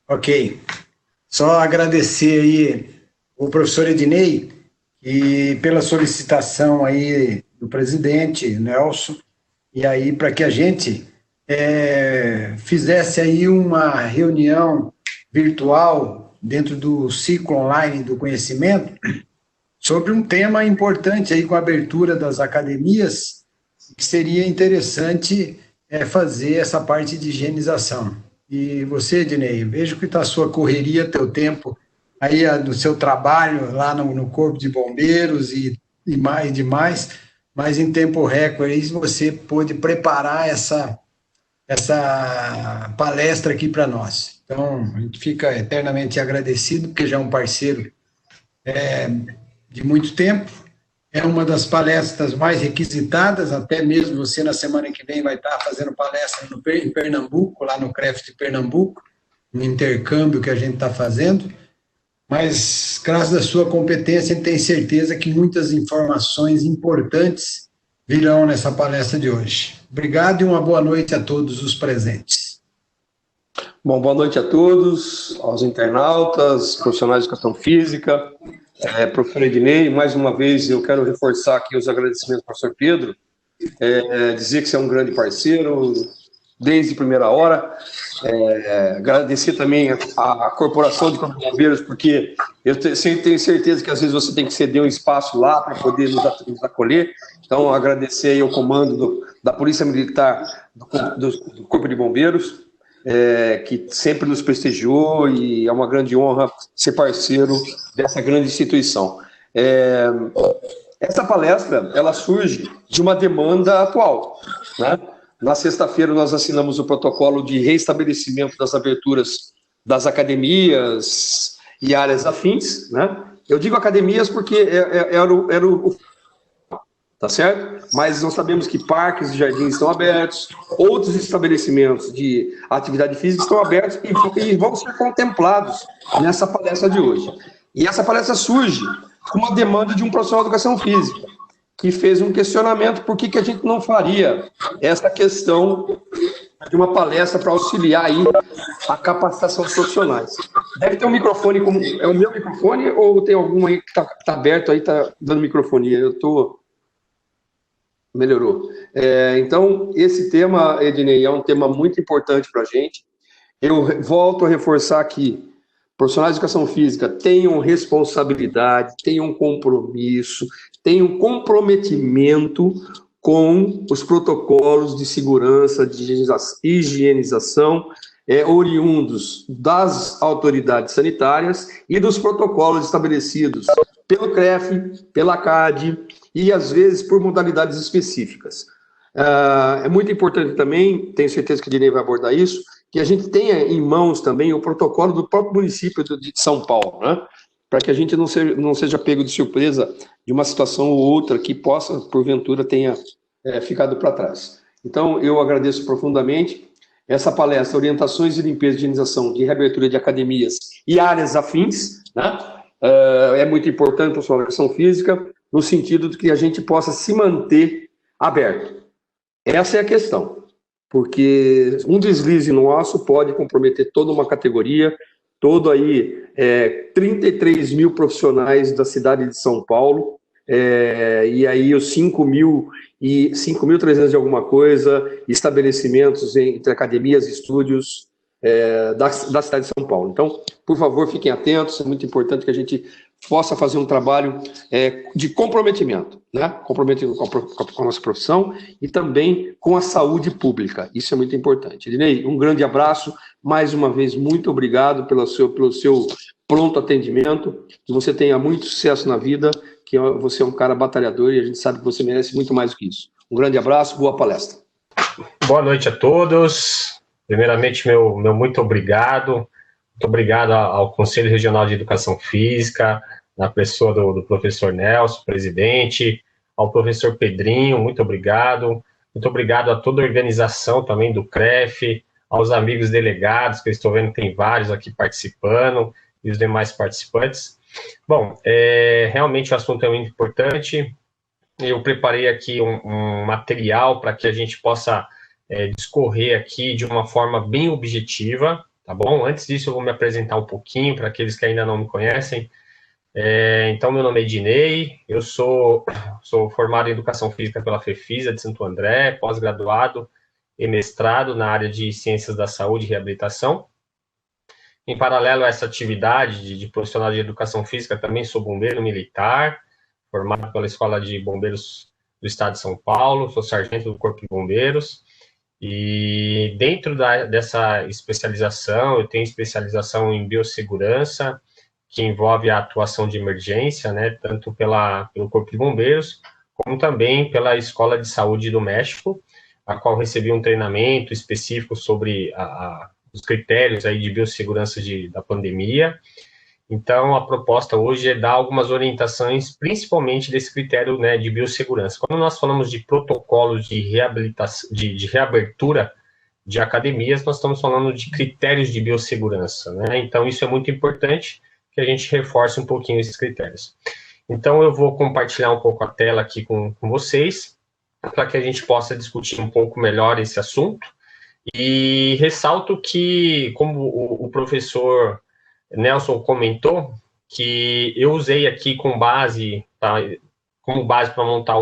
Ok. Só agradecer aí o professor Ednei e pela solicitação aí do presidente Nelson, e aí para que a gente fizesse aí uma reunião virtual dentro do ciclo online do conhecimento sobre um tema importante aí com a abertura das academias, que seria interessante fazer essa parte de higienização. E você, Ednei, vejo que está a sua correria, teu tempo aí do seu trabalho lá no Corpo de Bombeiros e mais demais, mas em tempo recorde aí você pôde preparar essa palestra aqui para nós. Então, a gente fica eternamente agradecido, porque já é um parceiro de muito tempo. É uma das palestras mais requisitadas, até mesmo você na semana que vem vai estar fazendo palestra em Pernambuco, lá no CREF de Pernambuco, no intercâmbio que a gente está fazendo, mas graças à sua competência, tenho certeza que muitas informações importantes virão nessa palestra de hoje. Obrigado e uma boa noite a todos os presentes. Bom, boa noite a todos, aos internautas, profissionais de educação física, professor Ednei. Mais uma vez eu quero reforçar aqui os agradecimentos ao professor Pedro, dizer que você é um grande parceiro desde primeira hora, agradecer também a Corporação de Bombeiros, porque eu tenho certeza que às vezes você tem que ceder um espaço lá para poder nos acolher. Então, agradecer aí ao comando da Polícia Militar do Corpo de Bombeiros, que sempre nos prestigiou, e é uma grande honra ser parceiro dessa grande instituição. Essa palestra, ela surge de uma demanda atual, né? Na sexta-feira, nós assinamos o protocolo de reestabelecimento das aberturas das academias e áreas afins, né? Eu digo academias porque era o tá certo? Mas nós sabemos que parques e jardins estão abertos, outros estabelecimentos de atividade física estão abertos e vão ser contemplados nessa palestra de hoje. E essa palestra surge com uma demanda de um profissional de educação física, que fez um questionamento por que a gente não faria essa questão de uma palestra para auxiliar aí a capacitação dos profissionais. Deve ter um microfone, é o meu microfone ou tem algum aí que está aberto aí, está dando microfonia? Eu estou... Melhorou. Então, esse tema, Ednei, é um tema muito importante para a gente. Eu volto a reforçar que profissionais de educação física tenham responsabilidade, tenham compromisso, tenham comprometimento com os protocolos de segurança, de higienização, oriundos das autoridades sanitárias e dos protocolos estabelecidos pelo CREF, pela CAD, e às vezes por modalidades específicas. É muito importante também, tenho certeza que o Dinei vai abordar isso, que a gente tenha em mãos também o protocolo do próprio município de São Paulo, né? Para que a gente não seja pego de surpresa de uma situação ou outra que possa, porventura, tenha ficado para trás. Então, eu agradeço profundamente essa palestra, Orientações de Limpeza e Higienização de Reabertura de Academias e Áreas Afins, né? É muito importante para a sua educação física, no sentido de que a gente possa se manter aberto. Essa é a questão, porque um deslize nosso pode comprometer toda uma categoria, todo aí 33 mil profissionais da cidade de São Paulo, e aí os 5.300 de alguma coisa, estabelecimentos entre academias e estúdios da cidade de São Paulo. Então, por favor, fiquem atentos, é muito importante que a gente possa fazer um trabalho de comprometimento, né? Comprometimento com a nossa profissão e também com a saúde pública. Isso é muito importante. Ednei, um grande abraço. Mais uma vez, muito obrigado pelo seu pronto atendimento. Que você tenha muito sucesso na vida, que você é um cara batalhador e a gente sabe que você merece muito mais do que isso. Um grande abraço, boa palestra. Boa noite a todos. Primeiramente, meu muito obrigado. Muito obrigado ao Conselho Regional de Educação Física, na pessoa do professor Nelson, presidente, ao professor Pedrinho, muito obrigado. Muito obrigado a toda a organização também do CREF, aos amigos delegados, que eu estou vendo que tem vários aqui participando, e os demais participantes. Bom, realmente o assunto é muito importante. Eu preparei aqui um material para que a gente possa discorrer aqui de uma forma bem objetiva, tá bom? Antes disso, eu vou me apresentar um pouquinho para aqueles que ainda não me conhecem. Então, meu nome é Ednei, eu sou formado em Educação Física pela FEFISA de Santo André, pós-graduado e mestrado na área de Ciências da Saúde e Reabilitação. Em paralelo a essa atividade de profissional de Educação Física, também sou bombeiro militar, formado pela Escola de Bombeiros do Estado de São Paulo, sou sargento do Corpo de Bombeiros, e dentro dessa especialização, eu tenho especialização em biossegurança, que envolve a atuação de emergência, né, tanto pelo Corpo de Bombeiros, como também pela Escola de Saúde do México, a qual recebi um treinamento específico sobre os critérios aí de biossegurança da pandemia. Então, a proposta hoje é dar algumas orientações, principalmente desse critério, né, de biossegurança. Quando nós falamos de protocolos de reabilitação, de reabertura de academias, nós estamos falando de critérios de biossegurança, né? Então, isso é muito importante que a gente reforce um pouquinho esses critérios. Então, eu vou compartilhar um pouco a tela aqui com vocês, para que a gente possa discutir um pouco melhor esse assunto. E ressalto que, como o professor Nelson comentou, que eu usei aqui como base para montar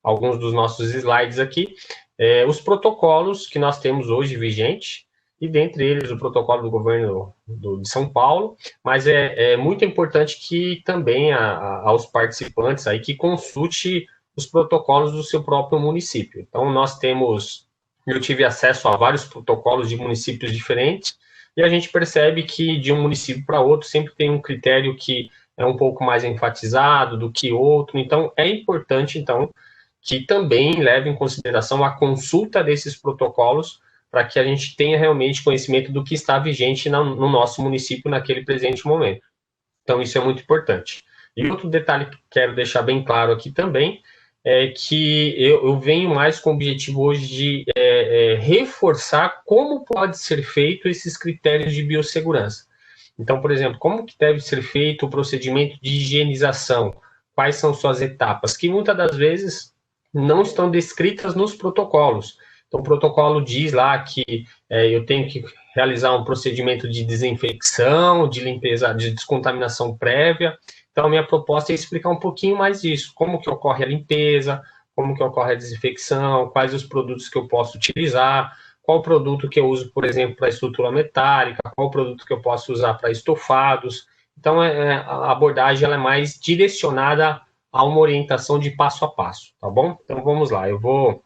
alguns dos nossos slides aqui, os protocolos que nós temos hoje vigente, e dentre eles o protocolo do governo de São Paulo, mas é muito importante que também aos participantes aí que consulte os protocolos do seu próprio município. Então, eu tive acesso a vários protocolos de municípios diferentes, e a gente percebe que de um município para outro sempre tem um critério que é um pouco mais enfatizado do que outro, então é importante, então, que também leve em consideração a consulta desses protocolos para que a gente tenha realmente conhecimento do que está vigente no nosso município naquele presente momento. Então, isso é muito importante. E outro detalhe que quero deixar bem claro aqui também é que eu venho mais com o objetivo hoje de reforçar como pode ser feito esses critérios de biossegurança. Então, por exemplo, como que deve ser feito o procedimento de higienização? Quais são suas etapas? Que muitas das vezes não estão descritas nos protocolos. Então, o protocolo diz lá que eu tenho que realizar um procedimento de desinfecção, de limpeza, de descontaminação prévia. Então, a minha proposta é explicar um pouquinho mais disso, como que ocorre a limpeza, como que ocorre a desinfecção, quais os produtos que eu posso utilizar, qual produto que eu uso, por exemplo, para estrutura metálica, qual produto que eu posso usar para estofados. Então, a abordagem ela é mais direcionada a uma orientação de passo a passo, tá bom? Então, vamos lá, eu vou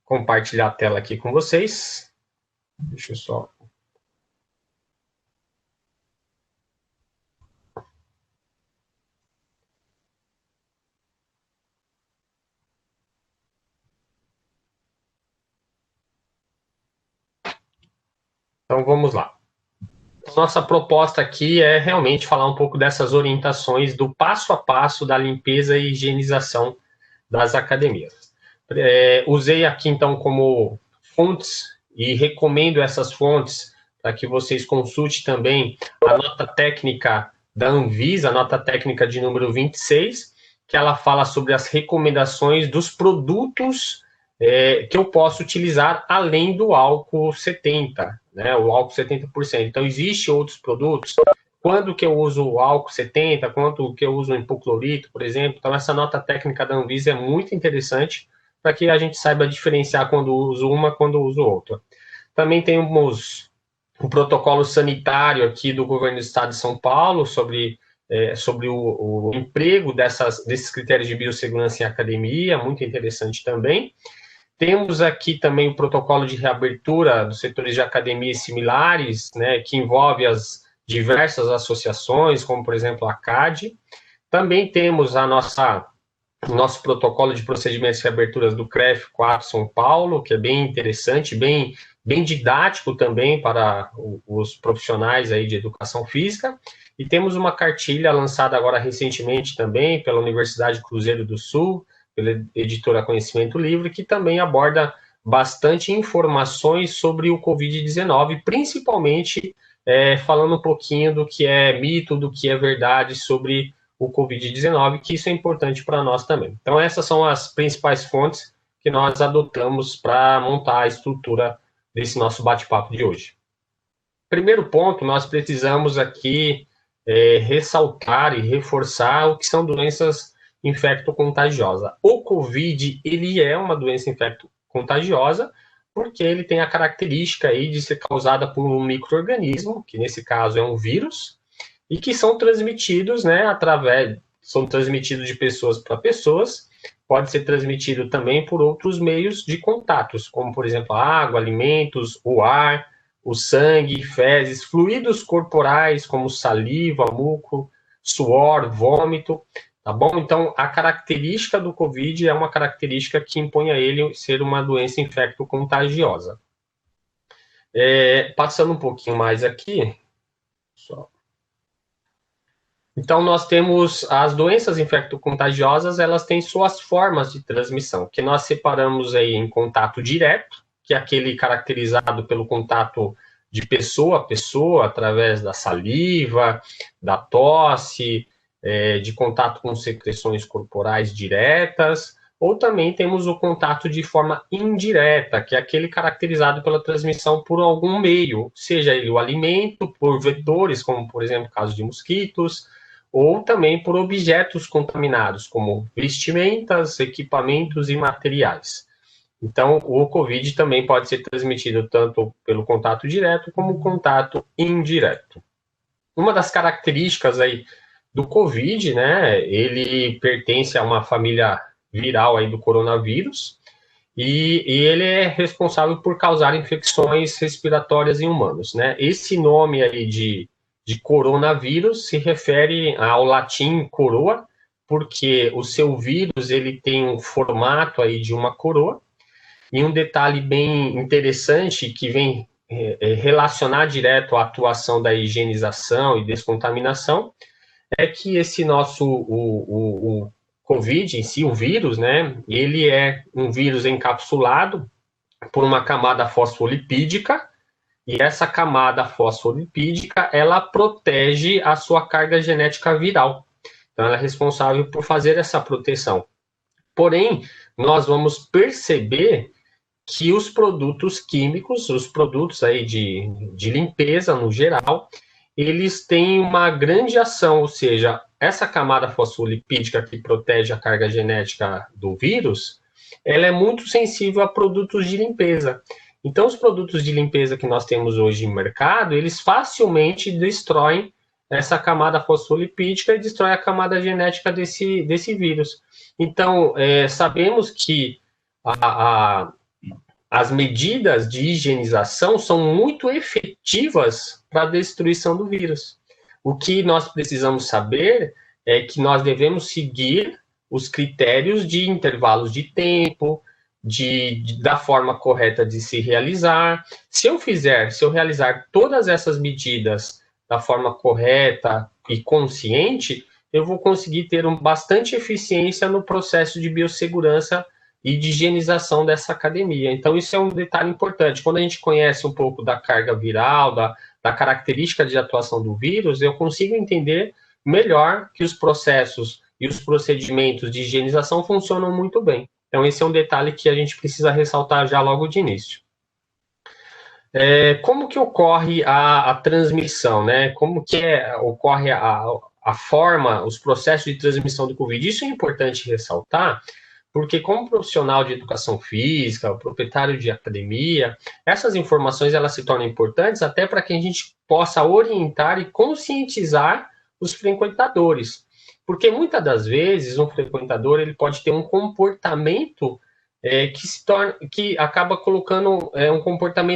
compartilhar a tela aqui com vocês. Deixa eu só... Então, vamos lá. Nossa proposta aqui é realmente falar um pouco dessas orientações do passo a passo da limpeza e higienização das academias. Usei aqui, então, como fontes e recomendo essas fontes para que vocês consultem também a nota técnica da Anvisa, a nota técnica de número 26, que ela fala sobre as recomendações dos produtos que eu posso utilizar além do álcool 70, né, o álcool 70%. Então, existem outros produtos, quando que eu uso o álcool 70, quanto que eu uso o hipoclorito, por exemplo. Então, essa nota técnica da Anvisa é muito interessante para que a gente saiba diferenciar quando uso uma, quando uso outra. Também temos um protocolo sanitário aqui do governo do estado de São Paulo sobre o emprego desses critérios de biossegurança em academia, muito interessante também. Temos aqui também o protocolo de reabertura dos setores de academias similares, né, que envolve as diversas associações, como, por exemplo, a CAD. Também temos o nosso protocolo de procedimentos de reaberturas do CREF 4 São Paulo, que é bem interessante, bem didático também para os profissionais aí de educação física. E temos uma cartilha lançada agora recentemente também pela Universidade Cruzeiro do Sul, pela editora Conhecimento Livre, que também aborda bastante informações sobre o Covid-19, principalmente falando um pouquinho do que é mito, do que é verdade sobre o Covid-19, que isso é importante para nós também. Então, essas são as principais fontes que nós adotamos para montar a estrutura desse nosso bate-papo de hoje. primeiro ponto, nós precisamos aqui ressaltar e reforçar o que são doenças infecto-contagiosas. O COVID, ele é uma doença infecto-contagiosa, porque ele tem a característica aí de ser causada por um micro-organismo, que nesse caso é um vírus, e que são transmitidos, né, são transmitidos de pessoas para pessoas, pode ser transmitido também por outros meios de contatos, como, por exemplo, a água, alimentos, o ar, o sangue, fezes, fluidos corporais, como saliva, muco, suor, vômito, tá bom? Então, a característica do COVID é uma característica que impõe a ele ser uma doença infecto-contagiosa. Passando um pouquinho mais aqui, só. Então, nós temos as doenças infecto-contagiosas, elas têm suas formas de transmissão, que nós separamos aí em contato direto, que é aquele caracterizado pelo contato de pessoa a pessoa, através da saliva, da tosse, de contato com secreções corporais diretas, ou também temos o contato de forma indireta, que é aquele caracterizado pela transmissão por algum meio, seja ele o alimento, por vetores, como, por exemplo, o caso de mosquitos, ou também por objetos contaminados, como vestimentas, equipamentos e materiais. Então, o COVID também pode ser transmitido tanto pelo contato direto como contato indireto. Uma das características aí do COVID, né, ele pertence a uma família viral aí do coronavírus, e ele é responsável por causar infecções respiratórias em humanos, né? Esse nome aí de coronavírus se refere ao latim coroa, porque o seu vírus ele tem um formato aí de uma coroa, e um detalhe bem interessante que vem relacionar direto à atuação da higienização e descontaminação é que esse nosso o COVID em si, o vírus, né, ele é um vírus encapsulado por uma camada fosfolipídica, e essa camada fosfolipídica, ela protege a sua carga genética viral. Então, ela é responsável por fazer essa proteção. Porém, nós vamos perceber que os produtos químicos, os produtos aí de limpeza no geral, eles têm uma grande ação, ou seja, essa camada fosfolipídica que protege a carga genética do vírus, ela é muito sensível a produtos de limpeza. Então, os produtos de limpeza que nós temos hoje no mercado, eles facilmente destroem essa camada fosfolipídica e destrói a camada genética desse vírus. Então, sabemos que as medidas de higienização são muito efetivas para a destruição do vírus. O que nós precisamos saber é que nós devemos seguir os critérios de intervalos de tempo, da forma correta de se realizar. Se eu realizar todas essas medidas da forma correta e consciente, eu vou conseguir ter bastante eficiência no processo de biossegurança e de higienização dessa academia. Então, isso é um detalhe importante. Quando a gente conhece um pouco da carga viral, da característica de atuação do vírus, eu consigo entender melhor que os processos e os procedimentos de higienização funcionam muito bem. Então, esse é um detalhe que a gente precisa ressaltar já logo de início. Como que ocorre a transmissão, né? Como que ocorre a forma, os processos de transmissão do COVID? Isso é importante ressaltar, porque como profissional de educação física, proprietário de academia, essas informações elas se tornam importantes até para que a gente possa orientar e conscientizar os frequentadores. Porque muitas das vezes um frequentador ele pode ter um comportamento que acaba colocando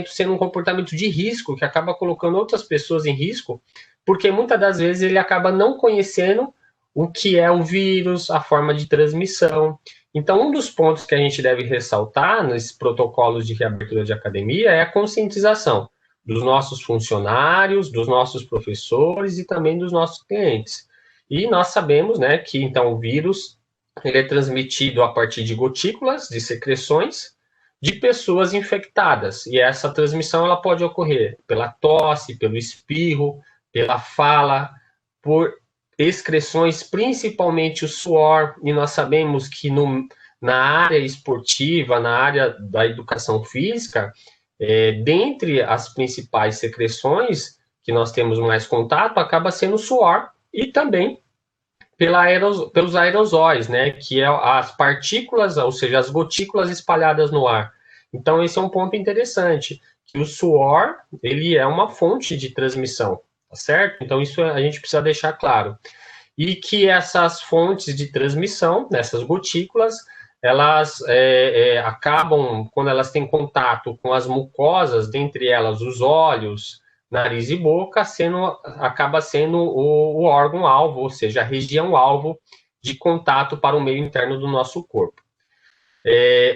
sendo um comportamento de risco, que acaba colocando outras pessoas em risco, porque muitas das vezes ele acaba não conhecendo o que é o vírus, a forma de transmissão. Então, um dos pontos que a gente deve ressaltar nesses protocolos de reabertura de academia é a conscientização dos nossos funcionários, dos nossos professores e também dos nossos clientes. E nós sabemos, né, que então o vírus ele é transmitido a partir de gotículas, de secreções, de pessoas infectadas. E essa transmissão ela pode ocorrer pela tosse, pelo espirro, pela fala, por excreções, principalmente o suor, e nós sabemos que na área esportiva, na área da educação física, Dentre as principais secreções que nós temos mais contato, acaba sendo o suor e também pelos aerosóis, né, que é as partículas, ou seja, as gotículas espalhadas no ar. Então, esse é um ponto interessante, que o suor, ele é uma fonte de transmissão, tá certo? Então, isso a gente precisa deixar claro. E que essas fontes de transmissão, essas gotículas, elas acabam, quando elas têm contato com as mucosas, dentre elas os olhos, nariz e boca, acaba sendo o órgão-alvo, ou seja, a região-alvo de contato para o meio interno do nosso corpo.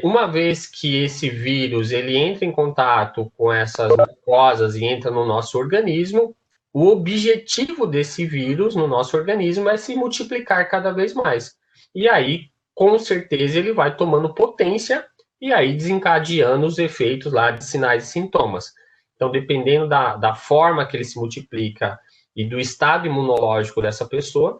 Uma vez que esse vírus ele entra em contato com essas mucosas e entra no nosso organismo, o objetivo desse vírus no nosso organismo é se multiplicar cada vez mais. E aí, com certeza, ele vai tomando potência e aí desencadeando os efeitos lá de sinais e sintomas. Então, dependendo da forma que ele se multiplica e do estado imunológico dessa pessoa,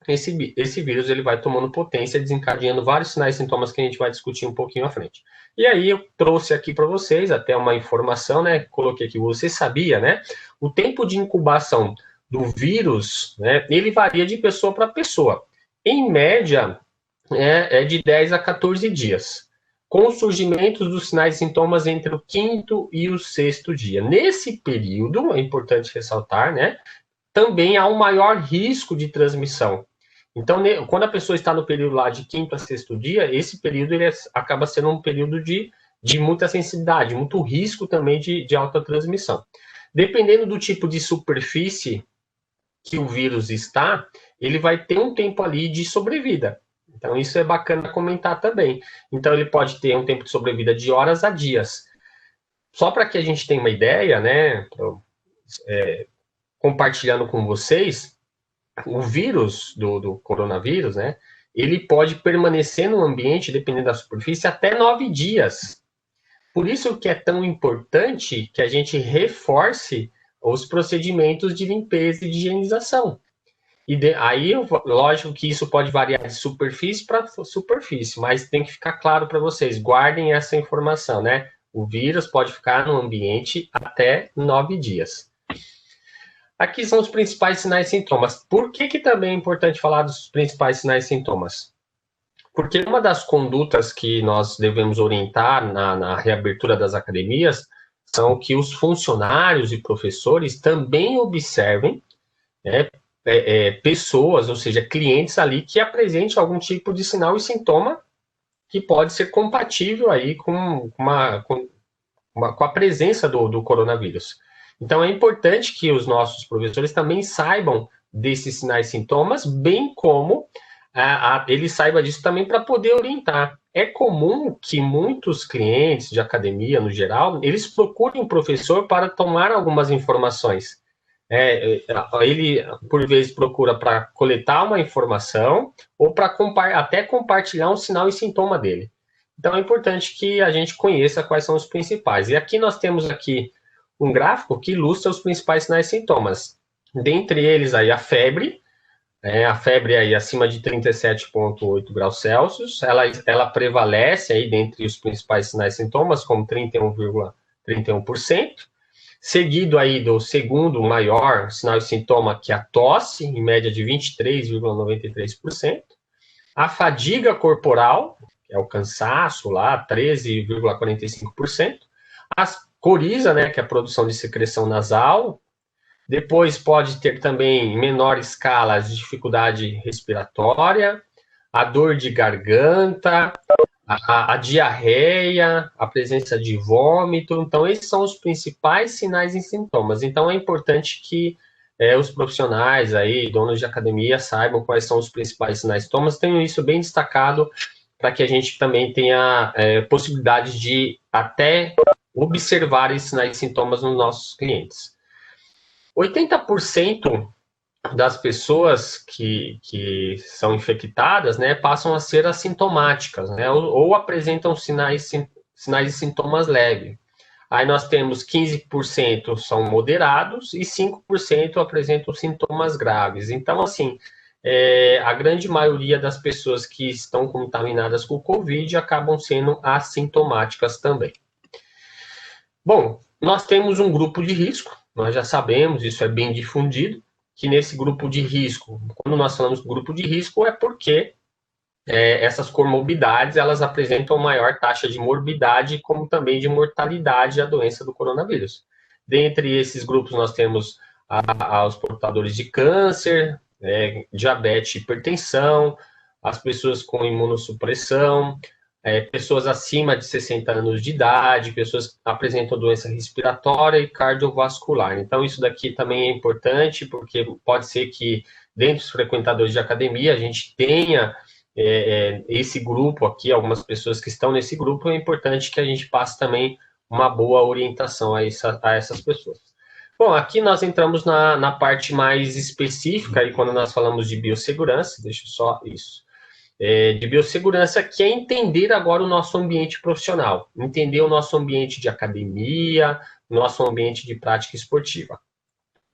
esse vírus ele vai tomando potência, desencadeando vários sinais e sintomas que a gente vai discutir um pouquinho à frente. E aí eu trouxe aqui para vocês até uma informação, né? Coloquei aqui, você sabia, né? O tempo de incubação do vírus, né? Ele varia de pessoa para pessoa. Em média, é de 10 a 14 dias. Com o surgimento dos sinais e sintomas entre o 5º e o 6º dia. Nesse período, é importante ressaltar, né? Também há um maior risco de transmissão. Então, quando a pessoa está no período lá de 5º a 6º dia, esse período ele acaba sendo um período de muita sensibilidade, muito risco também de alta transmissão. Dependendo do tipo de superfície que o vírus está, ele vai ter um tempo ali de sobrevida. Então, isso é bacana comentar também. Então, ele pode ter um tempo de sobrevida de horas a dias. Só para que a gente tenha uma ideia, né, compartilhando com vocês, o vírus do coronavírus, né, ele pode permanecer no ambiente, dependendo da superfície, até 9 dias. Por isso que é tão importante que a gente reforce os procedimentos de limpeza e de higienização. Aí, lógico que isso pode variar de superfície para superfície, mas tem que ficar claro para vocês, guardem essa informação, né? O vírus pode ficar no ambiente até 9 dias. Aqui são os principais sinais e sintomas. Por que também é importante falar dos principais sinais e sintomas? Porque uma das condutas que nós devemos orientar na reabertura das academias são que os funcionários e professores também observem, né, pessoas, ou seja, clientes ali que apresentem algum tipo de sinal e sintoma que pode ser compatível aí com a presença do coronavírus. Então, é importante que os nossos professores também saibam desses sinais e sintomas, bem como ele saiba disso também para poder orientar. É comum que muitos clientes de academia, no geral, eles procurem o professor para tomar algumas informações. Ele, por vezes, procura para coletar uma informação ou para até compartilhar um sinal e sintoma dele. Então, é importante que a gente conheça quais são os principais. E aqui nós temos um gráfico que ilustra os principais sinais e sintomas. Dentre eles, aí, a febre aí acima de 37,8 graus Celsius, ela prevalece aí dentre os principais sinais e sintomas, como 31,31%, seguido aí do segundo maior sinal e sintoma, que é a tosse, em média de 23,93%, a fadiga corporal, que é o cansaço lá, 13,45%, a coriza, né, que é a produção de secreção nasal. Depois pode ter também, em menor escala, as dificuldade respiratória, a dor de garganta, a diarreia, a presença de vômito. Então, esses são os principais sinais e sintomas. Então, é importante que os profissionais aí, donos de academia, saibam quais são os principais sinais e sintomas. Tenham isso bem destacado para que a gente também tenha possibilidade de até observar esses sinais e sintomas nos nossos clientes. 80% das pessoas que são infectadas, né, passam a ser assintomáticas, né, ou apresentam sinais e sintomas leves. Aí nós temos 15% são moderados e 5% apresentam sintomas graves. Então, assim, a grande maioria das pessoas que estão contaminadas com o Covid acabam sendo assintomáticas também. Bom, nós temos um grupo de risco, nós já sabemos, isso é bem difundido, que nesse grupo de risco, quando nós falamos grupo de risco, é porque essas comorbidades, elas apresentam maior taxa de morbidade, como também de mortalidade à doença do coronavírus. Dentre esses grupos, nós temos os portadores de câncer, diabetes e hipertensão, as pessoas com imunossupressão, pessoas acima de 60 anos de idade, pessoas que apresentam doença respiratória e cardiovascular. Então, isso daqui também é importante, porque pode ser que, dentre os frequentadores de academia, a gente tenha esse grupo aqui, algumas pessoas que estão nesse grupo, é importante que a gente passe também uma boa orientação a essas pessoas. Bom, aqui nós entramos na parte mais específica, e quando nós falamos de biossegurança, deixa eu só isso, de biossegurança, que é entender agora o nosso ambiente profissional, entender o nosso ambiente de academia, nosso ambiente de prática esportiva.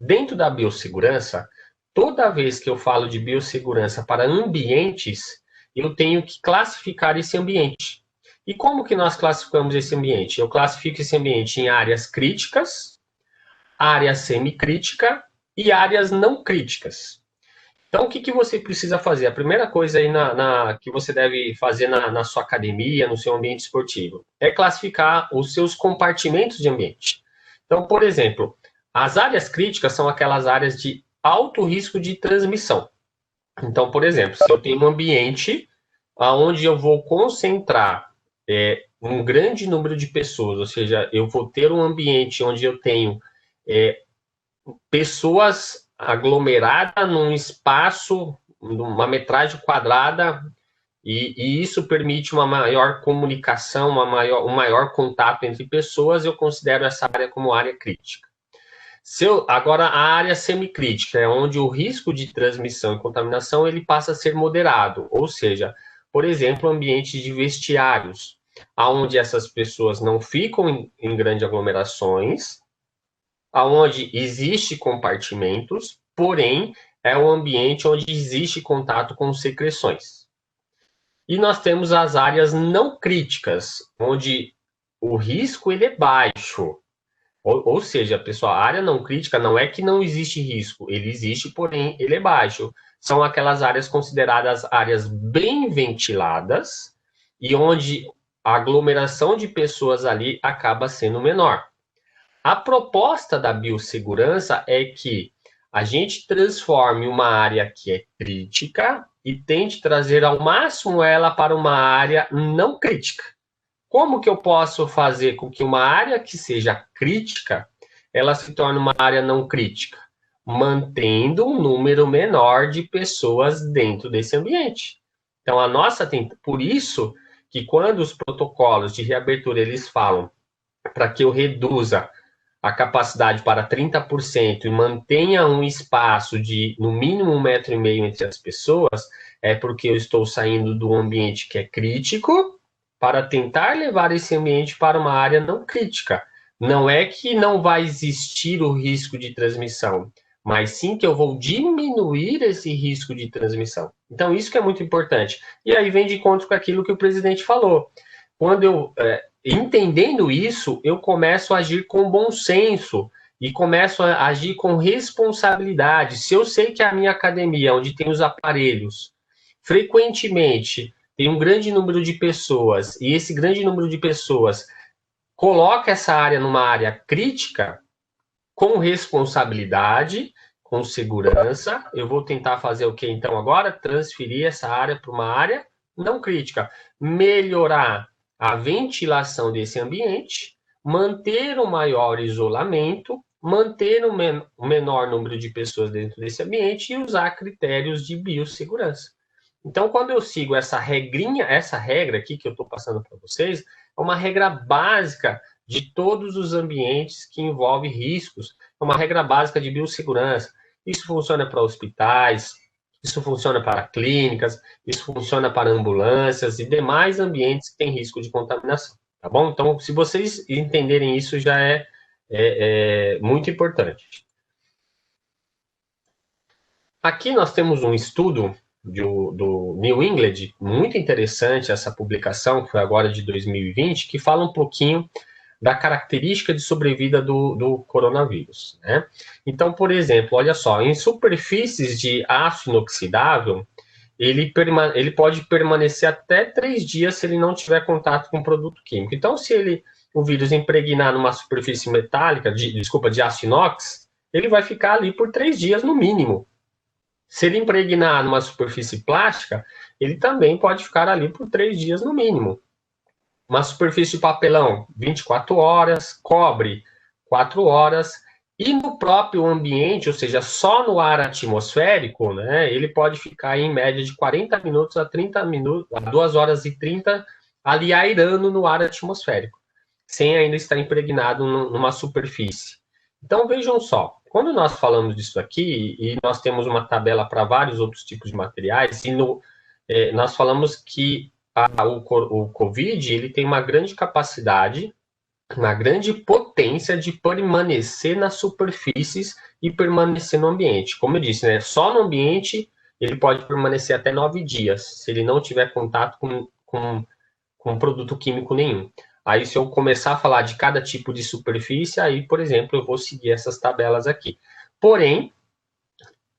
Dentro da biossegurança, toda vez que eu falo de biossegurança para ambientes, eu tenho que classificar esse ambiente. E como que nós classificamos esse ambiente? Eu classifico esse ambiente em áreas críticas, área semicrítica e áreas não críticas. Então, o que você precisa fazer? A primeira coisa aí que você deve fazer na sua academia, no seu ambiente esportivo, é classificar os seus compartimentos de ambiente. Então, por exemplo, as áreas críticas são aquelas áreas de alto risco de transmissão. Então, por exemplo, se eu tenho um ambiente onde eu vou concentrar um grande número de pessoas, ou seja, eu vou ter um ambiente onde eu tenho pessoas aglomeradas num espaço, numa metragem quadrada, e isso permite uma maior comunicação, um maior contato entre pessoas, eu considero essa área como área crítica. Agora, a área semicrítica é onde o risco de transmissão e contaminação ele passa a ser moderado, ou seja, por exemplo, ambientes de vestiários, onde essas pessoas não ficam em grandes aglomerações, onde existe compartimentos, porém, é um ambiente onde existe contato com secreções. E nós temos as áreas não críticas, onde o risco ele é baixo. Ou seja, pessoal, a área não crítica não é que não existe risco, ele existe, porém, ele é baixo. São aquelas áreas consideradas áreas bem ventiladas e onde a aglomeração de pessoas ali acaba sendo menor. A proposta da biossegurança é que a gente transforme uma área que é crítica e tente trazer ao máximo ela para uma área não crítica. Como que eu posso fazer com que uma área que seja crítica, ela se torne uma área não crítica? Mantendo um número menor de pessoas dentro desse ambiente. Então, por isso que quando os protocolos de reabertura, eles falam para que eu reduza a capacidade para 30% e mantenha um espaço de, no mínimo, 1,5 m entre as pessoas, é porque eu estou saindo de um ambiente que é crítico para tentar levar esse ambiente para uma área não crítica. Não é que não vai existir o risco de transmissão, mas sim que eu vou diminuir esse risco de transmissão. Então, isso que é muito importante. E aí vem de encontro com aquilo que o presidente falou. Quando eu, entendendo isso, eu começo a agir com bom senso e começo a agir com responsabilidade. Se eu sei que a minha academia, onde tem os aparelhos, frequentemente tem um grande número de pessoas, e esse grande número de pessoas coloca essa área numa área crítica, com responsabilidade, com segurança, eu vou tentar fazer o que então agora? Transferir essa área para uma área não crítica. Melhorar a ventilação desse ambiente, manter um maior isolamento, manter um menor número de pessoas dentro desse ambiente e usar critérios de biossegurança. Então, quando eu sigo essa regra aqui que eu estou passando para vocês, é uma regra básica de todos os ambientes que envolvem riscos, é uma regra básica de biossegurança. Isso funciona para hospitais, isso funciona para clínicas, isso funciona para ambulâncias e demais ambientes que têm risco de contaminação, tá bom? Então, se vocês entenderem isso, já é muito importante. Aqui nós temos um estudo do New England, muito interessante essa publicação, que foi agora de 2020, que fala um pouquinho da característica de sobrevida do coronavírus, né? Então, por exemplo, olha só, em superfícies de aço inoxidável, ele pode permanecer até 3 dias se ele não tiver contato com produto químico. Então, se o vírus impregnar numa superfície metálica, de aço inox, ele vai ficar ali por 3 dias no mínimo. Se ele impregnar numa superfície plástica, ele também pode ficar ali por 3 dias no mínimo. Uma superfície de papelão, 24 horas, cobre, 4 horas, e no próprio ambiente, ou seja, só no ar atmosférico, né, ele pode ficar em média de 40 minutos a 30 minutos, a 2 horas e 30, ali airando no ar atmosférico, sem ainda estar impregnado numa superfície. Então, vejam só, quando nós falamos disso aqui, e nós temos uma tabela para vários outros tipos de materiais, e nós falamos que o COVID ele tem uma grande capacidade, uma grande potência de permanecer nas superfícies e permanecer no ambiente. Como eu disse, né, só no ambiente ele pode permanecer até 9 dias, se ele não tiver contato com produto químico nenhum. Aí, se eu começar a falar de cada tipo de superfície, aí, por exemplo, eu vou seguir essas tabelas aqui. Porém,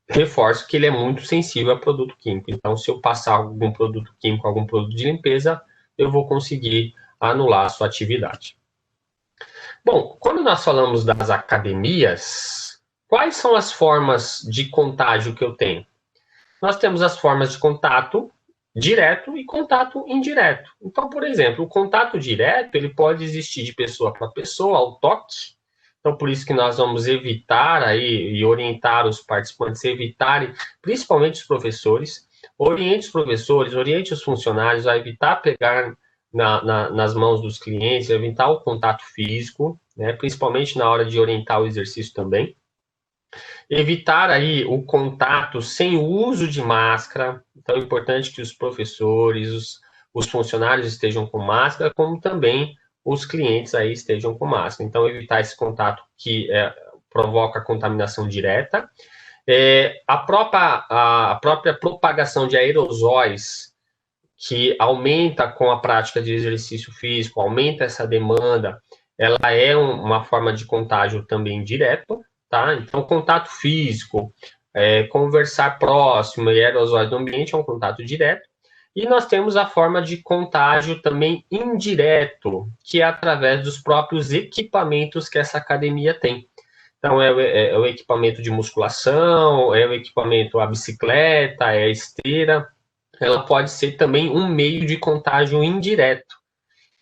reforço que ele é muito sensível a produto químico. Então, se eu passar algum produto químico, algum produto de limpeza, eu vou conseguir anular a sua atividade. Bom, quando nós falamos das academias, quais são as formas de contágio que eu tenho? Nós temos as formas de contato direto e contato indireto. Então, por exemplo, o contato direto, ele pode existir de pessoa para pessoa, ao toque. Então, por isso que nós vamos evitar aí e orientar os participantes a evitarem, principalmente os professores, oriente os funcionários a evitar pegar nas mãos dos clientes, evitar o contato físico, né, principalmente na hora de orientar o exercício também. Evitar aí o contato sem o uso de máscara. Então, é importante que os professores, os funcionários estejam com máscara, como também os clientes aí estejam com máscara. Então, evitar esse contato que provoca contaminação direta. A própria propagação de aerosóis, que aumenta com a prática de exercício físico, aumenta essa demanda, ela é uma forma de contágio também direto, tá? Então, contato físico, conversar próximo e aerosóis do ambiente é um contato direto. E nós temos a forma de contágio também indireto, que é através dos próprios equipamentos que essa academia tem. Então, é o equipamento de musculação, é o equipamento, a bicicleta, é a esteira. Ela pode ser também um meio de contágio indireto.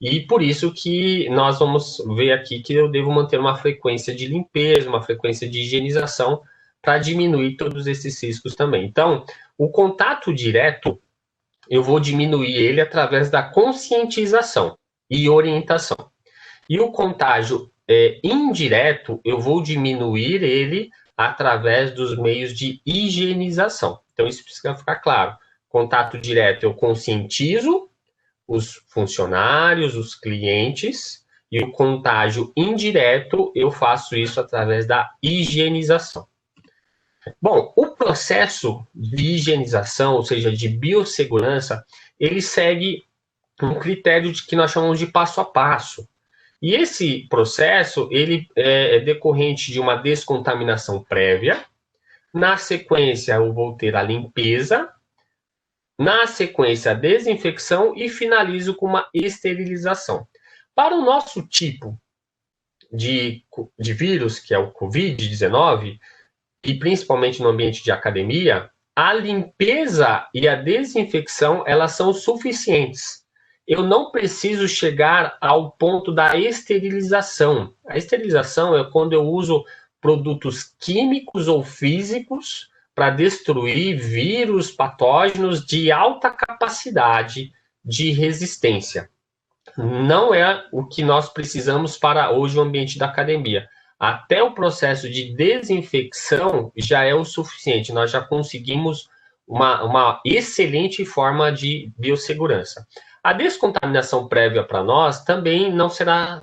E por isso que nós vamos ver aqui que eu devo manter uma frequência de limpeza, uma frequência de higienização para diminuir todos esses riscos também. Então, o contato direto, eu vou diminuir ele através da conscientização e orientação. E o contágio indireto, eu vou diminuir ele através dos meios de higienização. Então, isso precisa ficar claro. Contato direto, eu conscientizo os funcionários, os clientes, e o contágio indireto, eu faço isso através da higienização. Bom, o processo de higienização, ou seja, de biossegurança, ele segue um critério que nós chamamos de passo a passo. E esse processo, ele é decorrente de uma descontaminação prévia. Na sequência, eu vou ter a limpeza. Na sequência, a desinfecção e finalizo com uma esterilização. Para o nosso tipo de vírus, que é o COVID-19, e principalmente no ambiente de academia, a limpeza e a desinfecção, elas são suficientes. Eu não preciso chegar ao ponto da esterilização. A esterilização é quando eu uso produtos químicos ou físicos para destruir vírus, patógenos de alta capacidade de resistência. Não é o que nós precisamos para hoje o ambiente da academia. Até o processo de desinfecção já é o suficiente. Nós já conseguimos uma excelente forma de biossegurança. A descontaminação prévia para nós também não será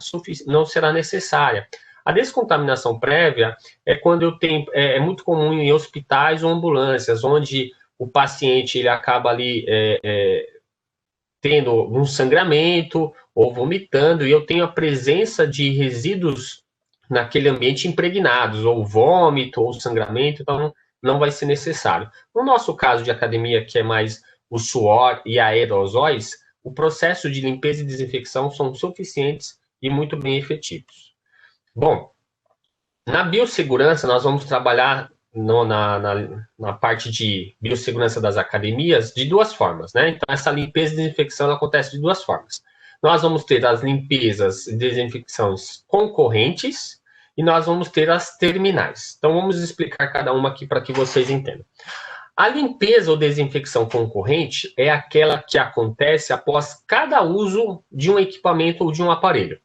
necessária. A descontaminação prévia é quando eu tenho, é muito comum em hospitais ou ambulâncias, onde o paciente ele acaba ali tendo um sangramento ou vomitando, e eu tenho a presença de resíduos naquele ambiente impregnados, ou vômito, ou sangramento, então não vai ser necessário. No nosso caso de academia, que é mais o suor e aerosóis, o processo de limpeza e desinfecção são suficientes e muito bem efetivos. Bom, na biossegurança, nós vamos trabalhar na parte de biossegurança das academias de duas formas, né? Então, essa limpeza e desinfecção acontece de duas formas. Nós vamos ter as limpezas e desinfecções concorrentes e nós vamos ter as terminais. Então, vamos explicar cada uma aqui para que vocês entendam. A limpeza ou desinfecção concorrente é aquela que acontece após cada uso de um equipamento ou de um aparelho.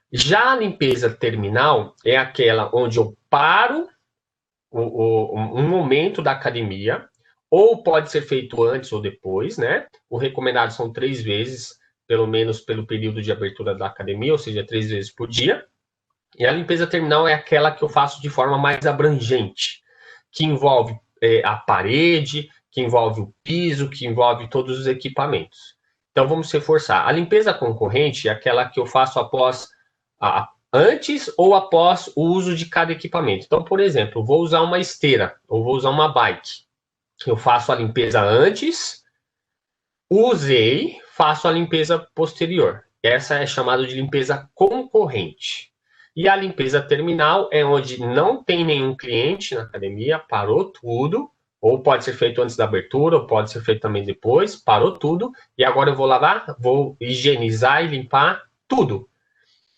Já a limpeza terminal é aquela onde eu paro um momento da academia, ou pode ser feito antes ou depois, né? O recomendado são 3 vezes, pelo menos pelo período de abertura da academia, ou seja, 3 vezes por dia. E a limpeza terminal é aquela que eu faço de forma mais abrangente, que envolve a parede, que envolve o piso, que envolve todos os equipamentos. Então, vamos reforçar. A limpeza concorrente é aquela que eu faço antes ou após o uso de cada equipamento. Então, por exemplo, vou usar uma esteira ou vou usar uma bike. Eu faço a limpeza antes, usei, faço a limpeza posterior. Essa é chamada de limpeza concorrente. E a limpeza terminal é onde não tem nenhum cliente na academia, parou tudo, ou pode ser feito antes da abertura, ou pode ser feito também depois, parou tudo, e agora eu vou lavar, vou higienizar e limpar tudo.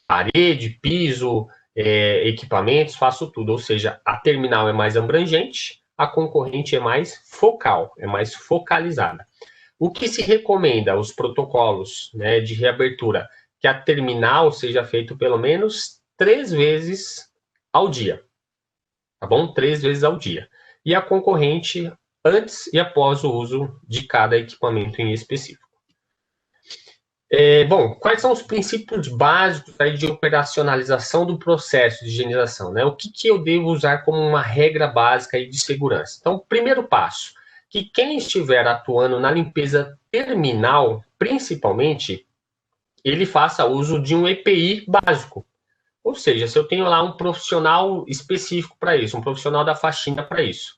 Parede, piso, equipamentos, faço tudo. Ou seja, a terminal é mais abrangente, a concorrente é mais focal, é mais focalizada. O que se recomenda, os protocolos, né, de reabertura, que a terminal seja feito pelo menos 3 vezes ao dia, tá bom? 3 vezes ao dia. E a concorrente antes e após o uso de cada equipamento em específico. Bom, quais são os princípios básicos aí de operacionalização do processo de higienização, né? O que eu devo usar como uma regra básica aí de segurança? Então, primeiro passo, que quem estiver atuando na limpeza terminal, principalmente, ele faça uso de um EPI básico. Ou seja, se eu tenho lá um profissional específico para isso, um profissional da faxina para isso,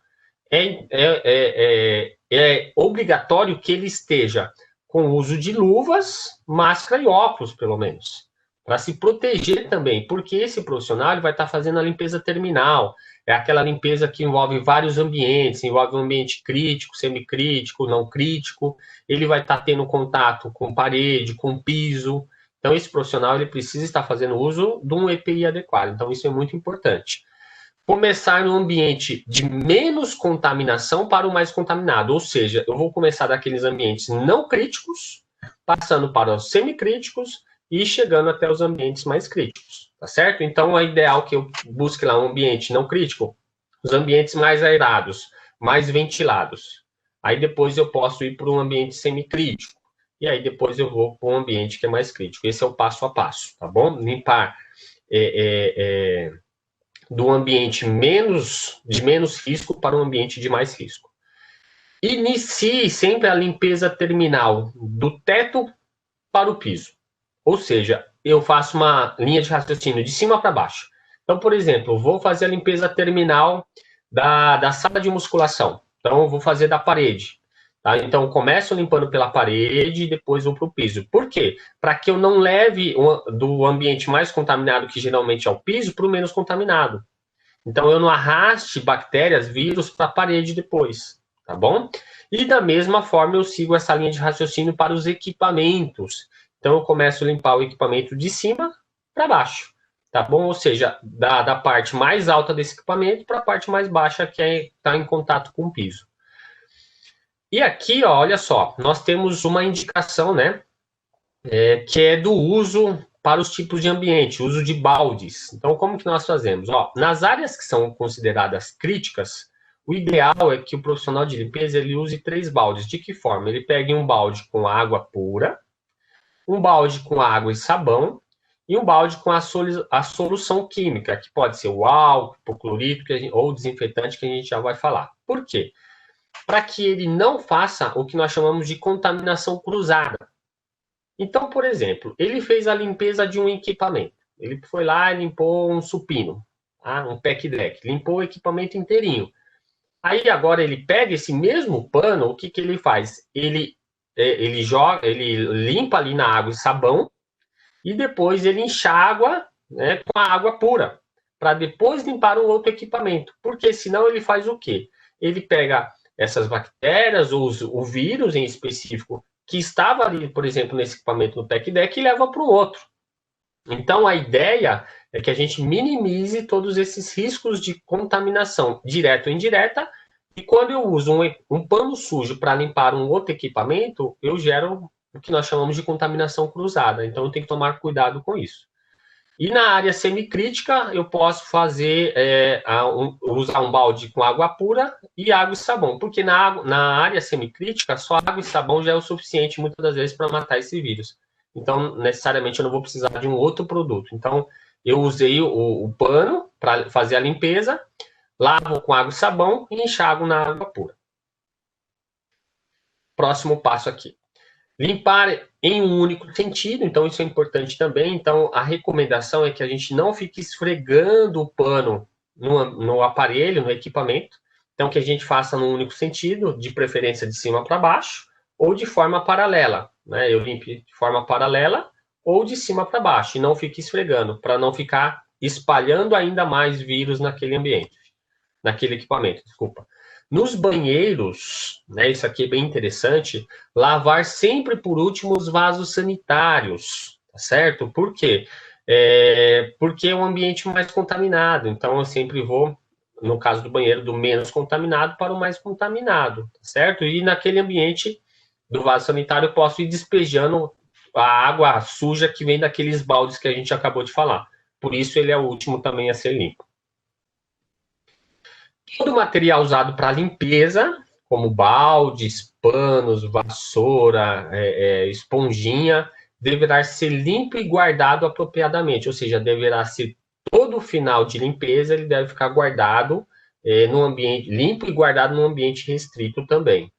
é obrigatório que ele esteja com o uso de luvas, máscara e óculos, pelo menos, para se proteger também, porque esse profissional ele vai estar fazendo a limpeza terminal, é aquela limpeza que envolve vários ambientes, envolve um ambiente crítico, semicrítico, não crítico, ele vai estar tendo contato com parede, com piso. Então, esse profissional ele precisa estar fazendo uso de um EPI adequado. Então, isso é muito importante. Começar no ambiente de menos contaminação para o mais contaminado. Ou seja, eu vou começar daqueles ambientes não críticos, passando para os semicríticos e chegando até os ambientes mais críticos. Tá certo? Então, é ideal que eu busque lá um ambiente não crítico, os ambientes mais aerados, mais ventilados. Aí, depois eu posso ir para um ambiente semicrítico. E aí depois eu vou para um ambiente que é mais crítico. Esse é o passo a passo, tá bom? Limpar do ambiente de menos risco para um ambiente de mais risco. Inicie sempre a limpeza terminal do teto para o piso. Ou seja, eu faço uma linha de raciocínio de cima para baixo. Então, por exemplo, eu vou fazer a limpeza terminal da sala de musculação. Então, eu vou fazer da parede. Tá? Então, eu começo limpando pela parede e depois vou para o piso. Por quê? Para que eu não leve do ambiente mais contaminado, que geralmente é o piso, para o menos contaminado. Então, eu não arraste bactérias, vírus para a parede depois, tá bom? E da mesma forma, eu sigo essa linha de raciocínio para os equipamentos. Então, eu começo a limpar o equipamento de cima para baixo, tá bom? Ou seja, da parte mais alta desse equipamento para a parte mais baixa, que está em contato com o piso. E aqui, ó, olha só, nós temos uma indicação, né, que é do uso para os tipos de ambiente, uso de baldes. Então, como que nós fazemos? Ó, nas áreas que são consideradas críticas, o ideal é que o profissional de limpeza ele use 3 baldes. De que forma? Ele pegue um balde com água pura, um balde com água e sabão, e um balde com a solução química, que pode ser o álcool, hipoclorito ou desinfetante, que a gente já vai falar. Por quê? para que ele não faça o que nós chamamos de contaminação cruzada. Então, por exemplo, ele fez a limpeza de um equipamento. Ele foi lá e limpou um supino, tá? Um pack deck, limpou o equipamento inteirinho. Aí agora ele pega esse mesmo pano, o que ele faz? Ele limpa ali na água e sabão e depois ele enxágua, né, com a água pura, para depois limpar um outro equipamento. Porque senão ele faz o quê? Ele pega essas bactérias ou o vírus em específico que estava ali, por exemplo, nesse equipamento no pack deck e leva para o outro. Então a ideia é que a gente minimize todos esses riscos de contaminação direta ou indireta. E quando eu uso um pano sujo para limpar um outro equipamento, eu gero o que nós chamamos de contaminação cruzada. Então eu tenho que tomar cuidado com isso. E na área semicrítica, eu posso fazer usar um balde com água pura e água e sabão, porque na área semicrítica, só água e sabão já é o suficiente, muitas das vezes, para matar esse vírus. Então, necessariamente, eu não vou precisar de um outro produto. Então, eu usei o pano para fazer a limpeza, lavo com água e sabão e enxago na água pura. Próximo passo aqui. Limpar em um único sentido, então isso é importante também. Então, a recomendação é que a gente não fique esfregando o pano no aparelho, no equipamento. Então, que a gente faça num único sentido, de preferência de cima para baixo, ou de forma paralela, né? Eu limpo de forma paralela ou de cima para baixo, e não fique esfregando, para não ficar espalhando ainda mais vírus naquele ambiente, naquele equipamento, desculpa. Nos banheiros, né, isso aqui é bem interessante, lavar sempre por último os vasos sanitários, tá certo? Por quê? Porque é um ambiente mais contaminado, então eu sempre vou, no caso do banheiro, do menos contaminado para o mais contaminado, tá certo? E naquele ambiente do vaso sanitário eu posso ir despejando a água suja que vem daqueles baldes que a gente acabou de falar. Por isso ele é o último também a ser limpo. Todo material usado para limpeza, como baldes, panos, vassoura, esponjinha, deverá ser limpo e guardado apropriadamente, ou seja, deverá ser todo o final de limpeza, ele deve ficar guardado no ambiente limpo e guardado num ambiente restrito também.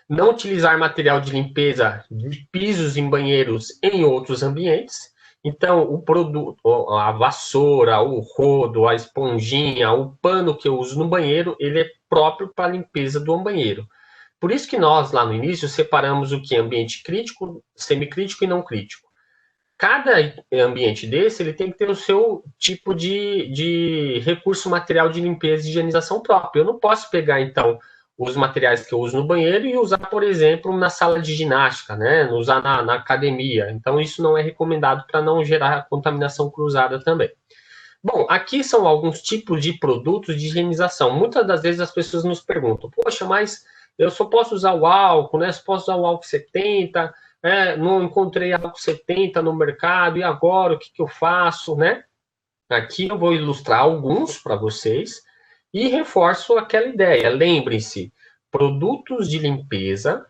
Não utilizar material de limpeza de pisos em banheiros em outros ambientes. Então, o produto, a vassoura, o rodo, a esponjinha, o pano que eu uso no banheiro, ele é próprio para a limpeza do banheiro. Por isso que nós, lá no início, separamos o que é ambiente crítico, semicrítico e não crítico. Cada ambiente desse, ele tem que ter o seu tipo de recurso material de limpeza e higienização próprio. Eu não posso pegar, então, os materiais que eu uso no banheiro e usar, por exemplo, na sala de ginástica, né? Usar na academia. Então, isso não é recomendado para não gerar contaminação cruzada também. Bom, aqui são alguns tipos de produtos de higienização. Muitas das vezes as pessoas nos perguntam, poxa, mas eu só posso usar o álcool, né? Só posso usar o álcool 70, não encontrei álcool 70 no mercado, e agora o que eu faço, né? Aqui eu vou ilustrar alguns para vocês, e reforço aquela ideia. Lembrem-se, produtos de limpeza,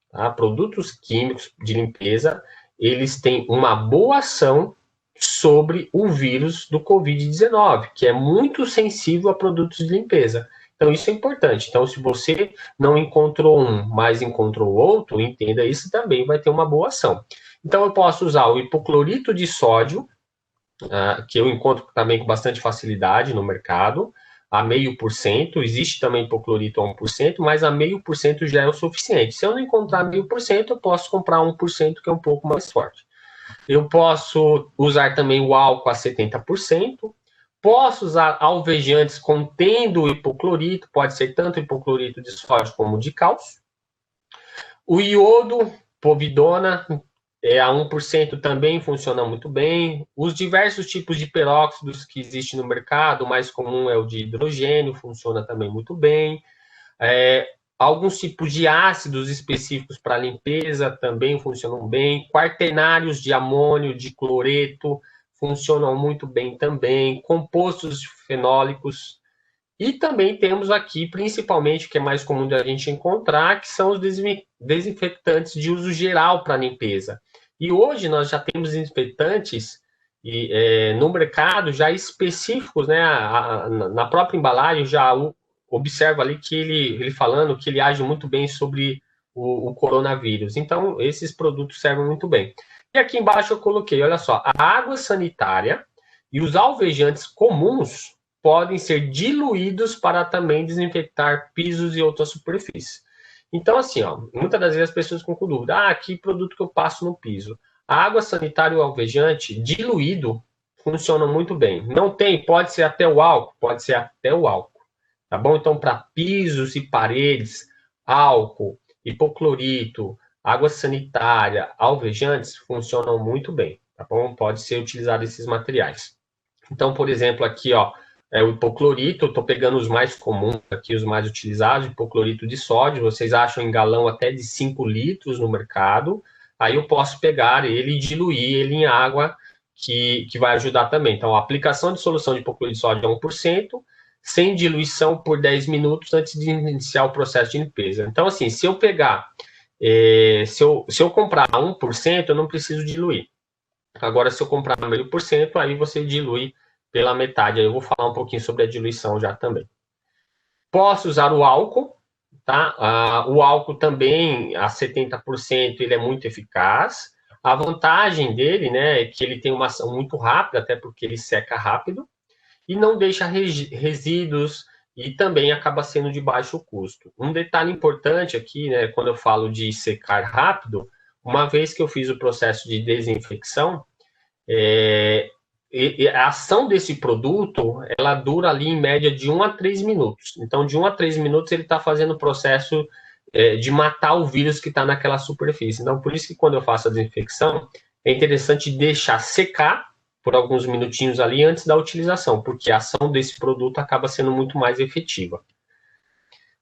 tá? Produtos químicos de limpeza, eles têm uma boa ação sobre o vírus do Covid-19, que é muito sensível a produtos de limpeza. Então, isso é importante. Então, se você não encontrou um, mas encontrou outro, entenda isso também vai ter uma boa ação. Então, eu posso usar o hipoclorito de sódio, que eu encontro também com bastante facilidade no mercado, a 0,5%, existe também hipoclorito a 1%, mas a 0,5% já é o suficiente. Se eu não encontrar 0,5%, eu posso comprar 1%, que é um pouco mais forte. Eu posso usar também o álcool a 70%, posso usar alvejantes contendo hipoclorito, pode ser tanto hipoclorito de sódio como de cálcio. O iodo, povidona, a 1% também funciona muito bem. Os diversos tipos de peróxidos que existem no mercado, o mais comum é o de hidrogênio, funciona também muito bem. Alguns tipos de ácidos específicos para limpeza também funcionam bem. Quaternários de amônio, de cloreto, funcionam muito bem também. Compostos fenólicos. E também temos aqui, principalmente, o que é mais comum de a gente encontrar, que são os desinfetantes de uso geral para limpeza. E hoje nós já temos desinfetantes no mercado já específicos, né? Na própria embalagem já observo ali que ele falando que ele age muito bem sobre o coronavírus. Então, esses produtos servem muito bem. E aqui embaixo eu coloquei, olha só, a água sanitária e os alvejantes comuns podem ser diluídos para também desinfectar pisos e outras superfícies. Então, assim, ó, muitas das vezes as pessoas ficam com dúvida, que produto que eu passo no piso? A água sanitária e o alvejante diluído funcionam muito bem. Não tem, pode ser até o álcool, tá bom? Então, para pisos e paredes, álcool, hipoclorito, água sanitária, alvejantes funcionam muito bem, tá bom? Pode ser utilizado esses materiais. Então, por exemplo, aqui, ó, o hipoclorito, eu estou pegando os mais comuns aqui, os mais utilizados, hipoclorito de sódio, vocês acham em galão até de 5 litros no mercado, aí eu posso pegar ele e diluir ele em água, que vai ajudar também. Então, a aplicação de solução de hipoclorito de sódio é 1%, sem diluição por 10 minutos antes de iniciar o processo de limpeza. Então, assim, se eu pegar, se eu comprar 1%, eu não preciso diluir. Agora, se eu comprar 0,5%, aí você dilui pela metade. Aí eu vou falar um pouquinho sobre a diluição já também. Posso usar o álcool, tá? O álcool também, a 70%, ele é muito eficaz. A vantagem dele, né, é que ele tem uma ação muito rápida, até porque ele seca rápido, e não deixa resíduos, e também acaba sendo de baixo custo. Um detalhe importante aqui, né, quando eu falo de secar rápido, uma vez que eu fiz o processo de desinfecção, a ação desse produto, ela dura ali em média de 1 a 3 minutos. Então, de 1 a 3 minutos, ele está fazendo o processo de matar o vírus que está naquela superfície. Então, por isso que quando eu faço a desinfecção, é interessante deixar secar por alguns minutinhos ali antes da utilização, porque a ação desse produto acaba sendo muito mais efetiva.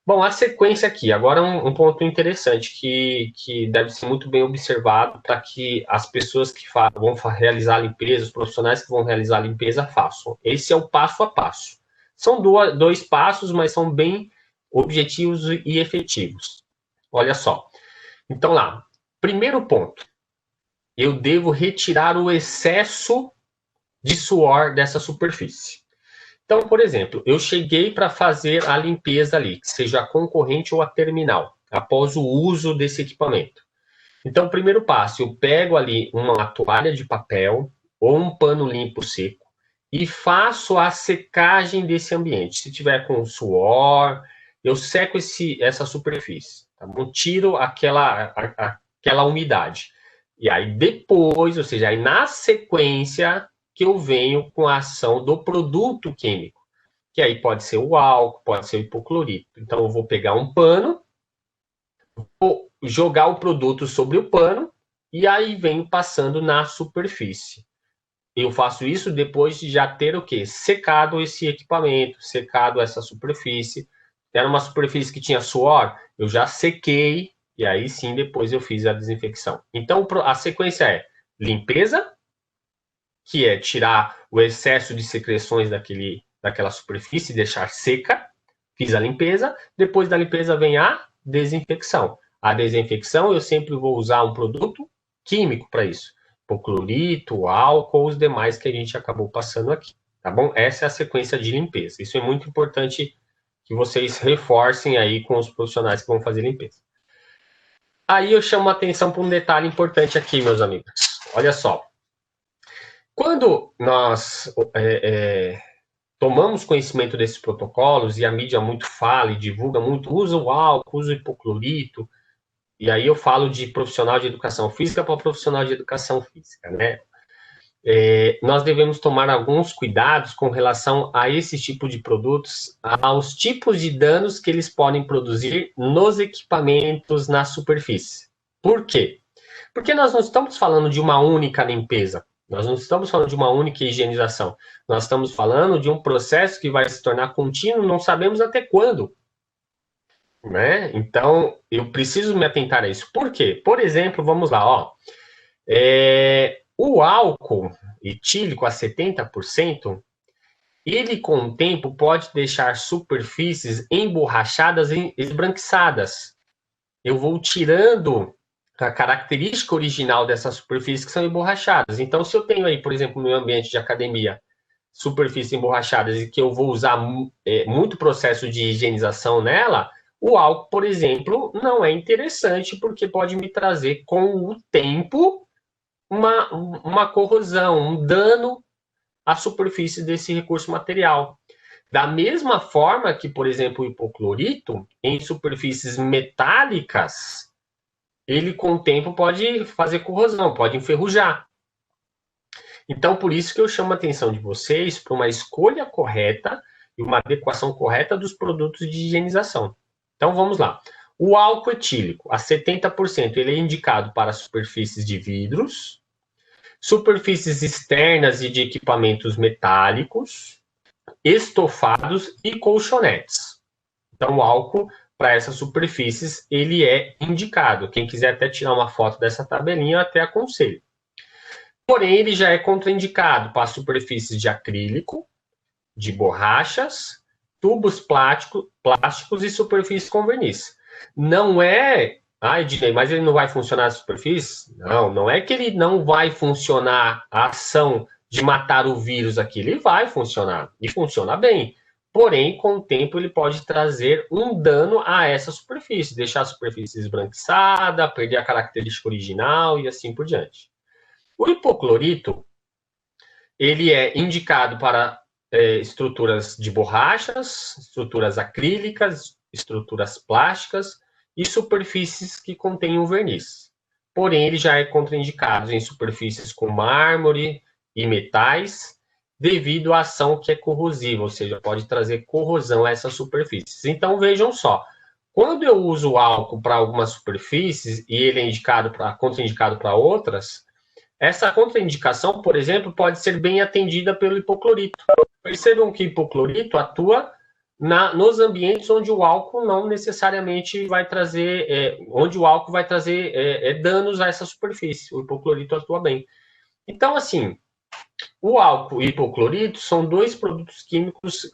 Bom, a sequência aqui, agora um ponto interessante que deve ser muito bem observado para que as pessoas que vão realizar a limpeza, os profissionais que vão realizar a limpeza façam. Esse é o passo a passo. São dois passos, mas são bem objetivos e efetivos. Olha só. Então lá, primeiro ponto, eu devo retirar o excesso de suor dessa superfície. Então, por exemplo, eu cheguei para fazer a limpeza ali, seja a concorrente ou a terminal, após o uso desse equipamento. Então, primeiro passo, eu pego ali uma toalha de papel ou um pano limpo seco e faço a secagem desse ambiente. Se tiver com suor, eu seco essa superfície, tá bom? Tiro aquela umidade. E aí depois, ou seja, aí na sequência, que eu venho com a ação do produto químico, que aí pode ser o álcool, pode ser o hipoclorito. Então, eu vou pegar um pano, vou jogar o produto sobre o pano, e aí venho passando na superfície. Eu faço isso depois de já ter o quê? Secado esse equipamento, secado essa superfície. Era uma superfície que tinha suor, eu já sequei, e aí sim, depois eu fiz a desinfecção. Então, a sequência é limpeza, que é tirar o excesso de secreções daquela superfície, deixar seca, fiz a limpeza, depois da limpeza vem a desinfecção. A desinfecção eu sempre vou usar um produto químico para isso, hipoclorito, álcool, os demais que a gente acabou passando aqui, tá bom? Essa é a sequência de limpeza. Isso é muito importante que vocês reforcem aí com os profissionais que vão fazer limpeza. Aí eu chamo a atenção para um detalhe importante aqui, meus amigos. Olha só. Quando nós tomamos conhecimento desses protocolos e a mídia muito fala e divulga muito, usa o álcool, usa o hipoclorito, e aí eu falo de profissional de educação física para profissional de educação física, né? Nós devemos tomar alguns cuidados com relação a esse tipo de produtos, aos tipos de danos que eles podem produzir nos equipamentos na superfície. Por quê? Porque nós não estamos falando de uma única limpeza. Nós não estamos falando de uma única higienização. Nós estamos falando de um processo que vai se tornar contínuo, não sabemos até quando. Né? Então, eu preciso me atentar a isso. Por quê? Por exemplo, vamos lá, ó. O álcool etílico a 70%, ele com o tempo pode deixar superfícies emborrachadas e esbranquiçadas. Eu vou tirando a característica original dessas superfícies que são emborrachadas. Então, se eu tenho aí, por exemplo, no meu ambiente de academia, superfícies emborrachadas e que eu vou usar muito processo de higienização nela, o álcool, por exemplo, não é interessante porque pode me trazer com o tempo uma corrosão, um dano à superfície desse recurso material. Da mesma forma que, por exemplo, o hipoclorito, em superfícies metálicas, ele com o tempo pode fazer corrosão, pode enferrujar. Então, por isso que eu chamo a atenção de vocês para uma escolha correta e uma adequação correta dos produtos de higienização. Então, vamos lá. O álcool etílico, a 70%, ele é indicado para superfícies de vidros, superfícies externas e de equipamentos metálicos, estofados e colchonetes. Então, o álcool, para essas superfícies, ele é indicado. Quem quiser até tirar uma foto dessa tabelinha, eu até aconselho. Porém, ele já é contraindicado para superfícies de acrílico, de borrachas, tubos plásticos e superfícies com verniz. Não é... Ednei, mas ele não vai funcionar na superfície? Não, não é que ele não vai funcionar a ação de matar o vírus aqui. Ele vai funcionar, e funciona bem. Porém, com o tempo, ele pode trazer um dano a essa superfície, deixar a superfície esbranquiçada, perder a característica original e assim por diante. O hipoclorito, ele é indicado para estruturas de borrachas, estruturas acrílicas, estruturas plásticas e superfícies que contenham verniz. Porém, ele já é contraindicado em superfícies com mármore e metais, devido à ação que é corrosiva, ou seja, pode trazer corrosão a essas superfícies. Então, vejam só, quando eu uso o álcool para algumas superfícies e ele é contraindicado para outras, essa contraindicação, por exemplo, pode ser bem atendida pelo hipoclorito. Percebam que o hipoclorito atua nos ambientes onde o álcool não necessariamente vai trazer, danos a essa superfície. O hipoclorito atua bem. Então, assim, o álcool e o hipoclorito são dois produtos químicos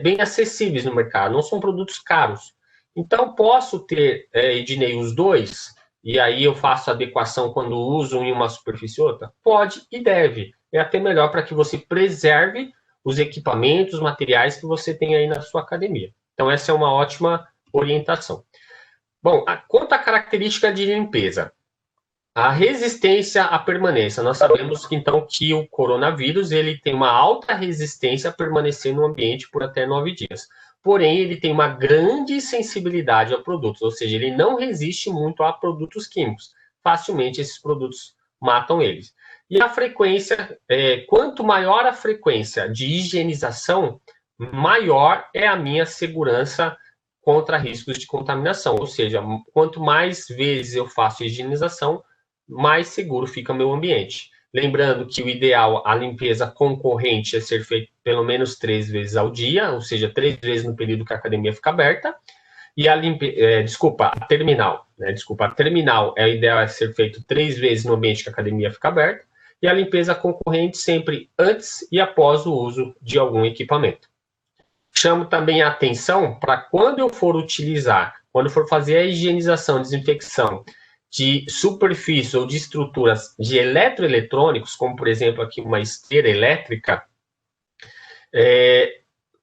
bem acessíveis no mercado, não são produtos caros. Então, posso ter, Ednei, os dois, e aí eu faço a adequação quando uso em uma superfície ou outra? Pode e deve. É até melhor para que você preserve os equipamentos, os materiais que você tem aí na sua academia. Então, essa é uma ótima orientação. Bom, quanto à característica de limpeza, a resistência à permanência. Nós sabemos que, então, que o coronavírus ele tem uma alta resistência a permanecer no ambiente por até 9 dias. Porém, ele tem uma grande sensibilidade a produtos, ou seja, ele não resiste muito a produtos químicos. Facilmente, esses produtos matam eles. E a frequência, quanto maior a frequência de higienização, maior é a minha segurança contra riscos de contaminação. Ou seja, quanto mais vezes eu faço higienização, mais seguro fica o meu ambiente. Lembrando que o ideal, a limpeza concorrente é ser feita pelo menos 3 vezes ao dia, ou seja, 3 vezes no período que a academia fica aberta. E a terminal. A terminal, o ideal é ser feito 3 vezes no ambiente que a academia fica aberta. E a limpeza concorrente sempre antes e após o uso de algum equipamento. Chamo também a atenção para quando eu for utilizar, quando for fazer a higienização, desinfecção de superfícies ou de estruturas de eletroeletrônicos, como por exemplo aqui uma esteira elétrica,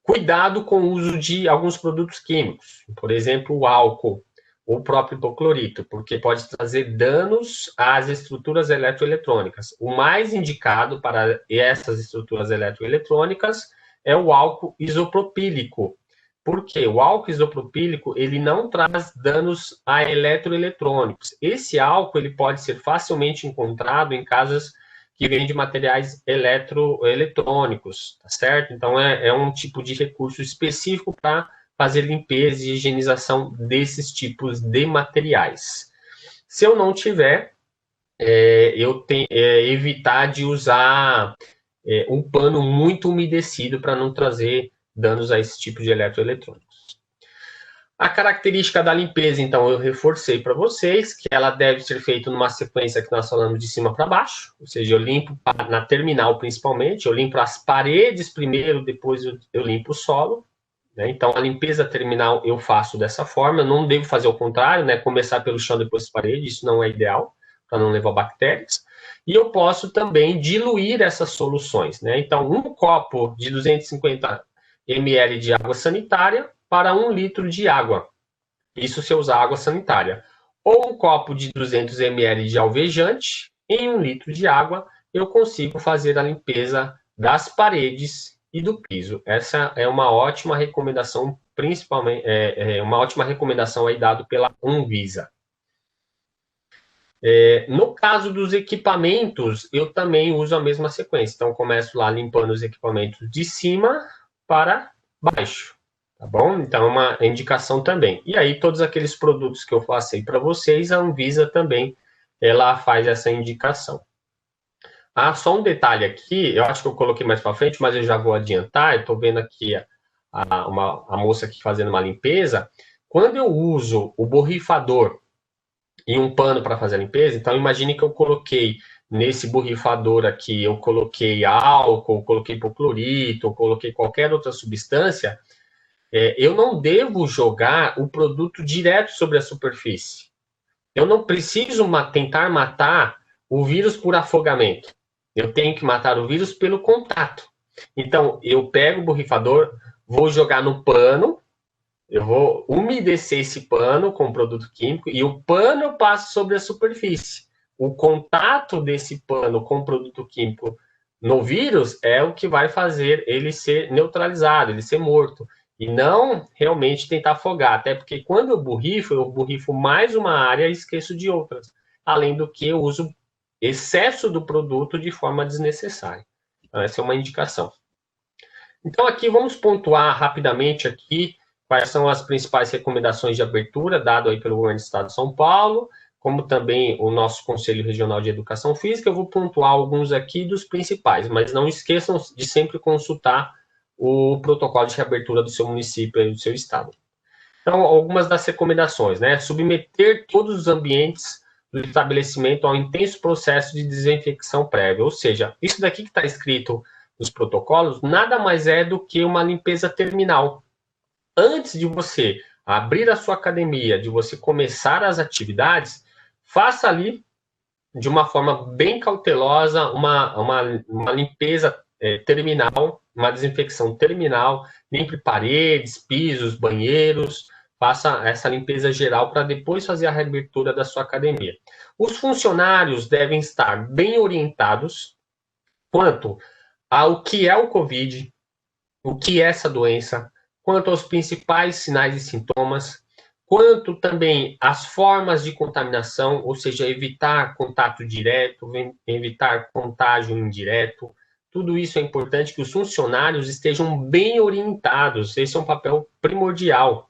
cuidado com o uso de alguns produtos químicos, por exemplo o álcool ou o próprio hipoclorito, porque pode trazer danos às estruturas eletroeletrônicas. O mais indicado para essas estruturas eletroeletrônicas é o álcool isopropílico. Por quê? O álcool isopropílico, ele não traz danos a eletroeletrônicos. Esse álcool, ele pode ser facilmente encontrado em casas que vendem materiais eletroeletrônicos, tá certo? Então, é um tipo de recurso específico para fazer limpeza e higienização desses tipos de materiais. Se eu não tiver, eu tenho evitar de usar um pano muito umedecido para não trazer danos a esse tipo de eletroeletrônicos. A característica da limpeza, então, eu reforcei para vocês que ela deve ser feita numa sequência que nós falamos de cima para baixo, ou seja, eu limpo na terminal principalmente, eu limpo as paredes primeiro, depois eu limpo o solo. Então, a limpeza terminal eu faço dessa forma, eu não devo fazer o contrário, começar pelo chão, depois as paredes, isso não é ideal, para não levar bactérias. e eu posso também diluir essas soluções, né? Então, um copo de 250 ml de água sanitária para 1 litro de água. Isso se eu usar água sanitária. Ou um copo de 200 ml de alvejante em 1 litro de água, eu consigo fazer a limpeza das paredes e do piso. Essa é uma ótima recomendação, principalmente, uma ótima recomendação aí dada pela Anvisa. No caso dos equipamentos, eu também uso a mesma sequência. Então, começo lá limpando os equipamentos de cima para baixo, tá bom? Então, é uma indicação também. E aí, todos aqueles produtos que eu passei para vocês, a Anvisa também, ela faz essa indicação. Ah, só um detalhe aqui, eu acho que eu coloquei mais para frente, mas eu já vou adiantar, eu estou vendo aqui a moça aqui fazendo uma limpeza. Quando eu uso o borrifador e um pano para fazer a limpeza, então imagine que eu coloquei nesse borrifador aqui, eu coloquei álcool, coloquei hipoclorito, coloquei qualquer outra substância, eu não devo jogar o produto direto sobre a superfície. Eu não preciso tentar matar o vírus por afogamento. Eu tenho que matar o vírus pelo contato. Então, eu pego o borrifador, vou jogar no pano, eu vou umedecer esse pano com produto químico e o pano eu passo sobre a superfície. O contato desse pano com produto químico no vírus é o que vai fazer ele ser neutralizado, ele ser morto. E não realmente tentar afogar, até porque quando eu borrifo mais uma área e esqueço de outras. Além do que eu uso excesso do produto de forma desnecessária. Então, essa é uma indicação. Então, aqui vamos pontuar rapidamente aqui quais são as principais recomendações de abertura dado aí pelo governo do Estado de São Paulo, como também o nosso Conselho Regional de Educação Física. Eu vou pontuar alguns aqui dos principais, mas não esqueçam de sempre consultar o protocolo de reabertura do seu município e do seu estado. Então, algumas das recomendações, né? Submeter todos os ambientes do estabelecimento ao intenso processo de desinfecção prévia, ou seja, isso daqui que está escrito nos protocolos nada mais é do que uma limpeza terminal. Antes de você abrir a sua academia, de você começar as atividades, faça ali de uma forma bem cautelosa uma limpeza terminal, uma desinfecção terminal, limpe paredes, pisos, banheiros, faça essa limpeza geral para depois fazer a reabertura da sua academia. Os funcionários devem estar bem orientados quanto ao que é o COVID, o que é essa doença, quanto aos principais sinais e sintomas, quanto também às formas de contaminação, ou seja, evitar contato direto, evitar contágio indireto. Tudo isso é importante que os funcionários estejam bem orientados, esse é um papel primordial.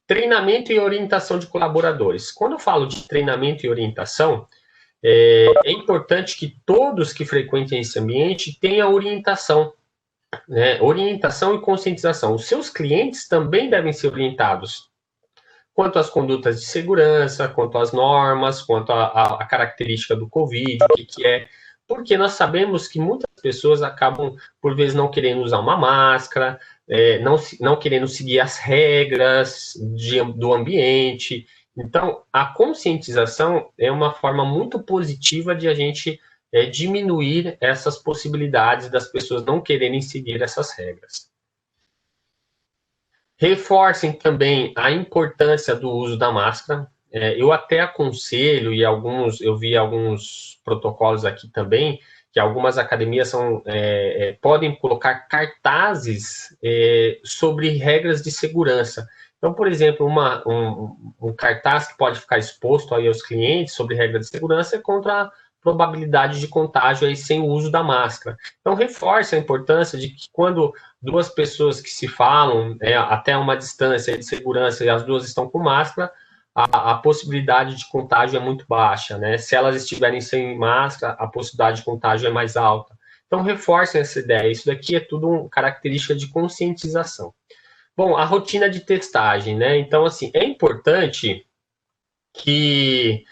Treinamento e orientação de colaboradores. Quando eu falo de treinamento e orientação, é importante que todos que frequentem esse ambiente tenham orientação, né? Orientação e conscientização. Os seus clientes também devem ser orientados quanto às condutas de segurança, quanto às normas, quanto à característica do COVID, o que é, porque nós sabemos que muitas pessoas acabam, por vezes, não querendo usar uma máscara, não querendo seguir as regras do ambiente. Então, a conscientização é uma forma muito positiva de a gente diminuir essas possibilidades das pessoas não quererem seguir essas regras. Reforcem também a importância do uso da máscara. Eu até aconselho, e eu vi alguns protocolos aqui também, que algumas academias podem colocar cartazes sobre regras de segurança. Então, por exemplo, um cartaz que pode ficar exposto aí aos clientes sobre regras de segurança é contra a probabilidade de contágio aí sem o uso da máscara. Então, reforça a importância de que quando duas pessoas que se falam até uma distância de segurança e as duas estão com máscara, a possibilidade de contágio é muito baixa, né? Se elas estiverem sem máscara, a possibilidade de contágio é mais alta. Então, reforcem essa ideia. Isso daqui é tudo uma característica de conscientização. Bom, a rotina de testagem, né? Então, assim, é importante que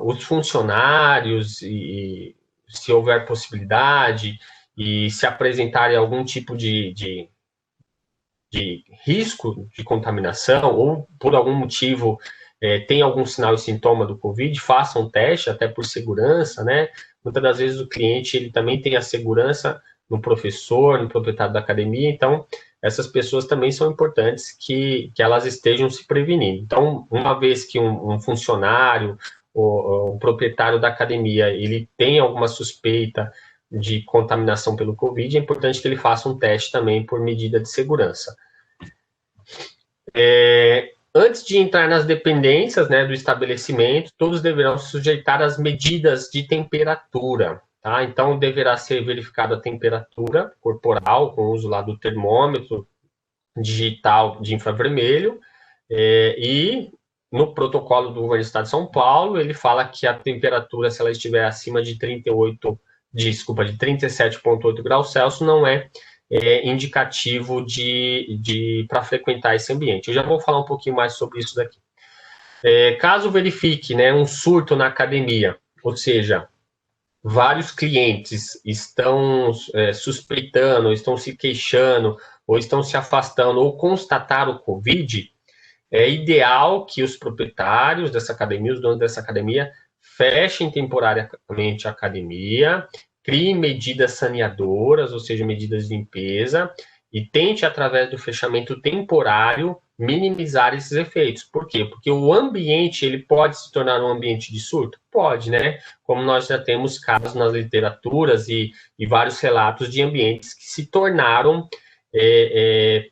os funcionários, e se houver possibilidade, e se apresentarem algum tipo de risco de contaminação, ou por algum motivo tem algum sinal e sintoma do Covid, faça um teste, até por segurança, né? Muitas das vezes o cliente, ele também tem a segurança no professor, no proprietário da academia, então essas pessoas também são importantes que elas estejam se prevenindo. Então, uma vez que um funcionário, o proprietário da academia, ele tem alguma suspeita de contaminação pelo Covid, é importante que ele faça um teste também por medida de segurança. Antes de entrar nas dependências, né, do estabelecimento, todos deverão se sujeitar às medidas de temperatura, tá? Então, deverá ser verificada a temperatura corporal, com o uso lá do termômetro digital de infravermelho, e no protocolo do governo do estado de São Paulo, ele fala que a temperatura, se ela estiver acima de 37,8 graus Celsius, não é indicativo para frequentar esse ambiente. Eu já vou falar um pouquinho mais sobre isso daqui. Caso verifique, né, um surto na academia, ou seja, vários clientes estão suspeitando, estão se queixando, ou estão se afastando, ou constataram o Covid, é ideal que os proprietários dessa academia, os donos dessa academia, fechem temporariamente a academia, criem medidas saneadoras, ou seja, medidas de limpeza, e tente, através do fechamento temporário, minimizar esses efeitos. Por quê? Porque o ambiente, ele pode se tornar um ambiente de surto? Pode, né? Como nós já temos casos nas literaturas e vários relatos de ambientes que se tornaram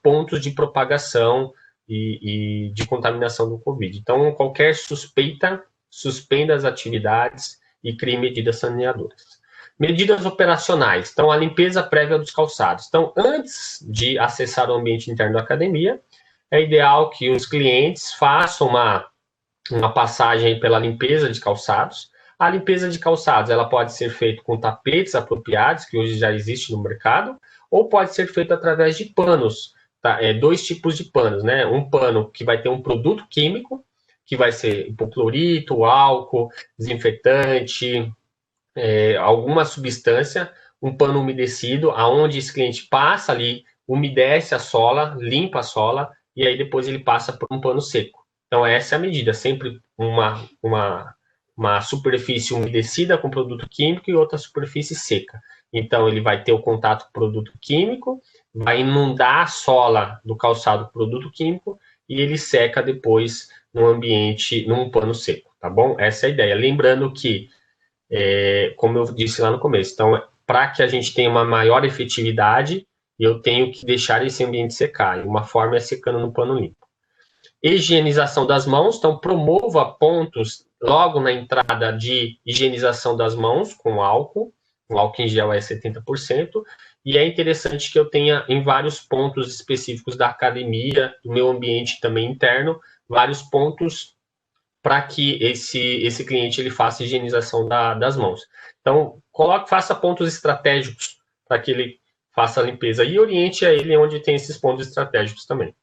pontos de propagação e de contaminação do Covid. Então, qualquer suspeita, suspenda as atividades e crie medidas saneadoras. Medidas operacionais. Então, a limpeza prévia dos calçados. Então, antes de acessar o ambiente interno da academia, é ideal que os clientes façam uma passagem pela limpeza de calçados. A limpeza de calçados, ela pode ser feita com tapetes apropriados, que hoje já existe no mercado, ou pode ser feita através de panos. Tá? Dois tipos de panos, né? Um pano que vai ter um produto químico, que vai ser hipoclorito, álcool, desinfetante, alguma substância, um pano umedecido, aonde esse cliente passa ali, umedece a sola, limpa a sola, e aí depois ele passa por um pano seco. Então, essa é a medida, sempre uma superfície umedecida com produto químico e outra superfície seca. Então, ele vai ter o contato com o produto químico, vai inundar a sola do calçado com produto químico, e ele seca depois no ambiente, num pano seco, tá bom? Essa é a ideia. Lembrando que como eu disse lá no começo, então, para que a gente tenha uma maior efetividade, eu tenho que deixar esse ambiente secar, e uma forma é secando no pano limpo. Higienização das mãos, então, promova pontos logo na entrada de higienização das mãos com álcool, o álcool em gel é 70%, e é interessante que eu tenha em vários pontos específicos da academia, do meu ambiente também interno, vários pontos para que esse cliente ele faça a higienização das mãos. Então, faça pontos estratégicos para que ele faça a limpeza e oriente a ele onde tem esses pontos estratégicos também.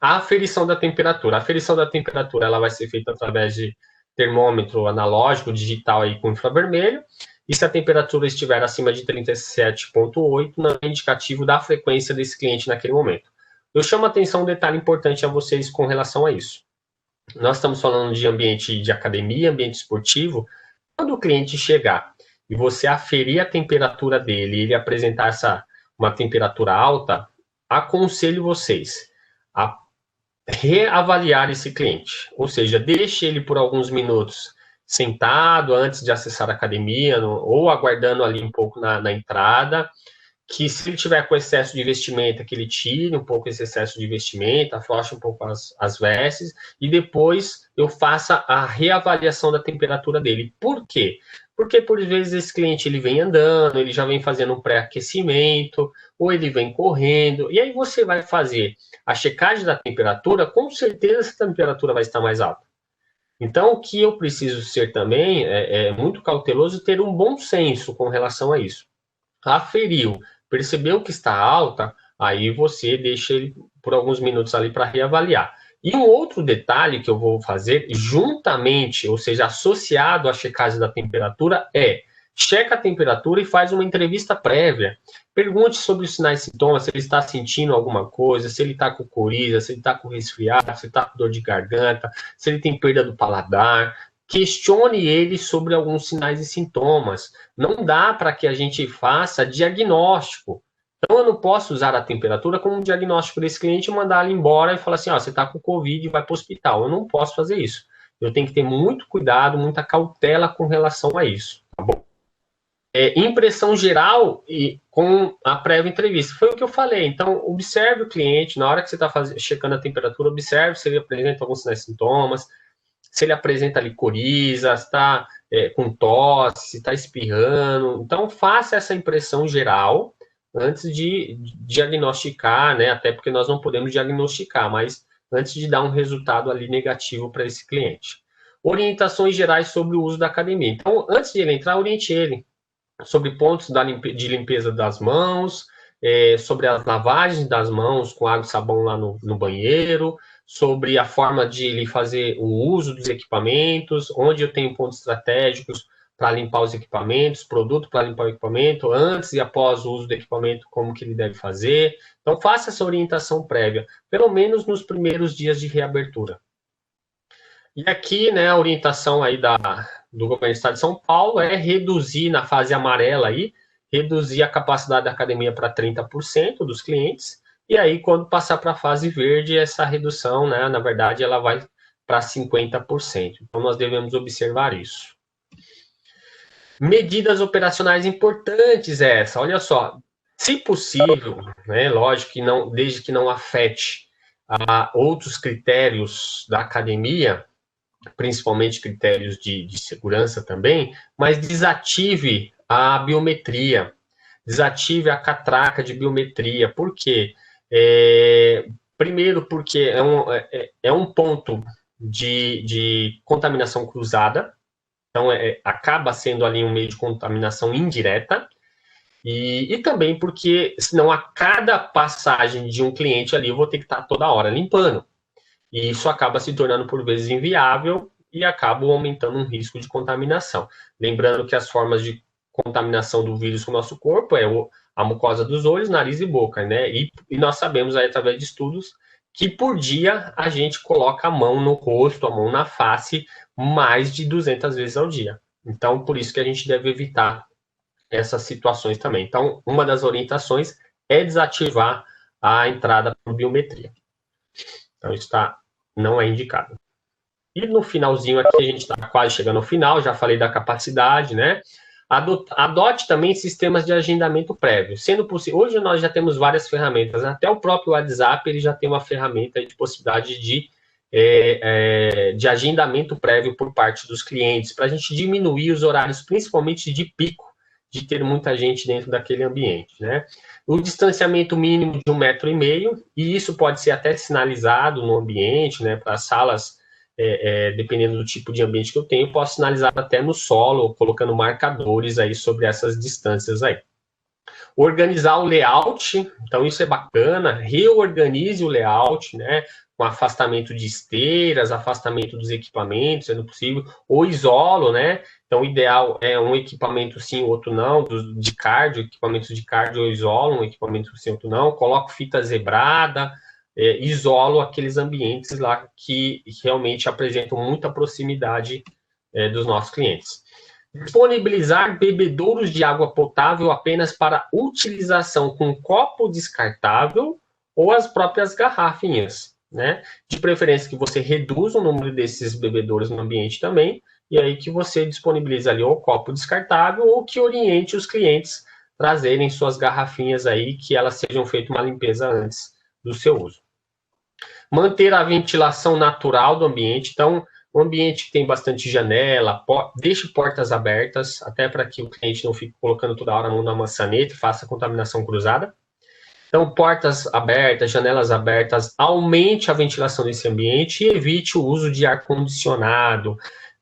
A aferição da temperatura. A aferição da temperatura ela vai ser feita através de termômetro analógico, digital aí com infravermelho, e se a temperatura estiver acima de 37,8, não é indicativo da frequência desse cliente naquele momento. Eu chamo a atenção um detalhe importante a vocês com relação a isso. Nós estamos falando de ambiente de academia, ambiente esportivo. Quando o cliente chegar e você aferir a temperatura dele e ele apresentar uma temperatura alta, aconselho vocês a reavaliar esse cliente. Ou seja, deixe ele por alguns minutos sentado antes de acessar a academia ou aguardando ali um pouco na entrada, que se ele tiver com excesso de vestimenta, que ele tire um pouco esse excesso de vestimenta, afloche um pouco as vestes, e depois eu faça a reavaliação da temperatura dele. Por quê? Porque, por vezes, esse cliente ele vem andando, ele já vem fazendo um pré-aquecimento, ou ele vem correndo, e aí você vai fazer a checagem da temperatura, com certeza essa temperatura vai estar mais alta. Então, o que eu preciso ser também é muito cauteloso, ter um bom senso com relação a isso. Aferiu, percebeu que está alta, aí você deixa ele por alguns minutos ali para reavaliar. E um outro detalhe que eu vou fazer juntamente, ou seja, associado à checagem da temperatura, checa a temperatura e faz uma entrevista prévia. Pergunte sobre os sinais e sintomas, se ele está sentindo alguma coisa, se ele está com coriza, se ele está com resfriado, se ele está com dor de garganta, se ele tem perda do paladar. Questione ele sobre alguns sinais e sintomas. Não dá para que a gente faça diagnóstico. Então, eu não posso usar a temperatura como um diagnóstico desse cliente e mandar ele embora e falar assim, ó, você está com Covid e vai para o hospital. Eu não posso fazer isso. Eu tenho que ter muito cuidado, muita cautela com relação a isso, tá bom? Impressão geral e com a prévia entrevista. Foi o que eu falei. Então, observe o cliente, na hora que você está checando a temperatura, observe se ele apresenta alguns sinais e sintomas, se ele apresenta ali coriza, está com tosse, se está espirrando. Então, faça essa impressão geral antes de diagnosticar, né? Até porque nós não podemos diagnosticar, mas antes de dar um resultado ali negativo para esse cliente. Orientações gerais sobre o uso da academia. Então, antes de ele entrar, oriente ele sobre pontos de limpeza das mãos, sobre as lavagens das mãos com água e sabão lá no banheiro, sobre a forma de ele fazer o uso dos equipamentos, onde eu tenho pontos estratégicos para limpar os equipamentos, produto para limpar o equipamento, antes e após o uso do equipamento, como que ele deve fazer. Então, faça essa orientação prévia, pelo menos nos primeiros dias de reabertura. E aqui, né, a orientação aí do governo do estado de São Paulo é reduzir, na fase amarela aí, reduzir a capacidade da academia para 30% dos clientes, e aí quando passar para a fase verde, essa redução, né, na verdade, ela vai para 50%. Então, nós devemos observar isso. Medidas operacionais importantes essa, olha só, se possível, né, lógico que não, desde que não afete outros critérios da academia, principalmente critérios de segurança também, mas desative a biometria, desative a catraca de biometria. Por quê? Primeiro, porque é um ponto de contaminação cruzada, então acaba sendo ali um meio de contaminação indireta, e também porque, senão, a cada passagem de um cliente ali, eu vou ter que estar toda hora limpando. E isso acaba se tornando, por vezes, inviável e acaba aumentando um risco de contaminação. Lembrando que as formas de contaminação do vírus no nosso corpo é a mucosa dos olhos, nariz e boca, né? E nós sabemos aí, através de estudos, que por dia a gente coloca a mão no rosto, a mão na face, mais de 200 vezes ao dia. Então, por isso que a gente deve evitar essas situações também. Então, uma das orientações é desativar a entrada por biometria. Então, isso não é indicado. E no finalzinho aqui, a gente está quase chegando ao final, já falei da capacidade, né? Adote também sistemas de agendamento prévio. Sendo possível, hoje nós já temos várias ferramentas, até o próprio WhatsApp ele já tem uma ferramenta de possibilidade de agendamento prévio por parte dos clientes, para a gente diminuir os horários, principalmente de pico, de ter muita gente dentro daquele ambiente, né? O distanciamento mínimo de 1,5 m, e isso pode ser até sinalizado no ambiente, né? Para salas, dependendo do tipo de ambiente que eu tenho, posso sinalizar até no solo, colocando marcadores aí sobre essas distâncias aí. Organizar o layout, então isso é bacana, reorganize o layout, né? Com afastamento de esteiras, afastamento dos equipamentos, sendo possível, ou isolo, né? Então, o ideal é um equipamento sim, outro não, de cardio, equipamentos de cardio eu isolo, um equipamento sim, outro não, coloco fita zebrada, isolo aqueles ambientes lá que realmente apresentam muita proximidade dos nossos clientes. Disponibilizar bebedouros de água potável apenas para utilização com copo descartável ou as próprias garrafinhas, né? De preferência que você reduza o número desses bebedouros no ambiente também, e aí que você disponibiliza ali o copo descartável ou que oriente os clientes trazerem suas garrafinhas aí, que elas sejam feitas uma limpeza antes do seu uso. Manter a ventilação natural do ambiente, então, um ambiente que tem bastante janela, deixe portas abertas, até para que o cliente não fique colocando toda hora a mão na maçaneta e faça contaminação cruzada. Então, portas abertas, janelas abertas, aumente a ventilação desse ambiente e evite o uso de ar-condicionado.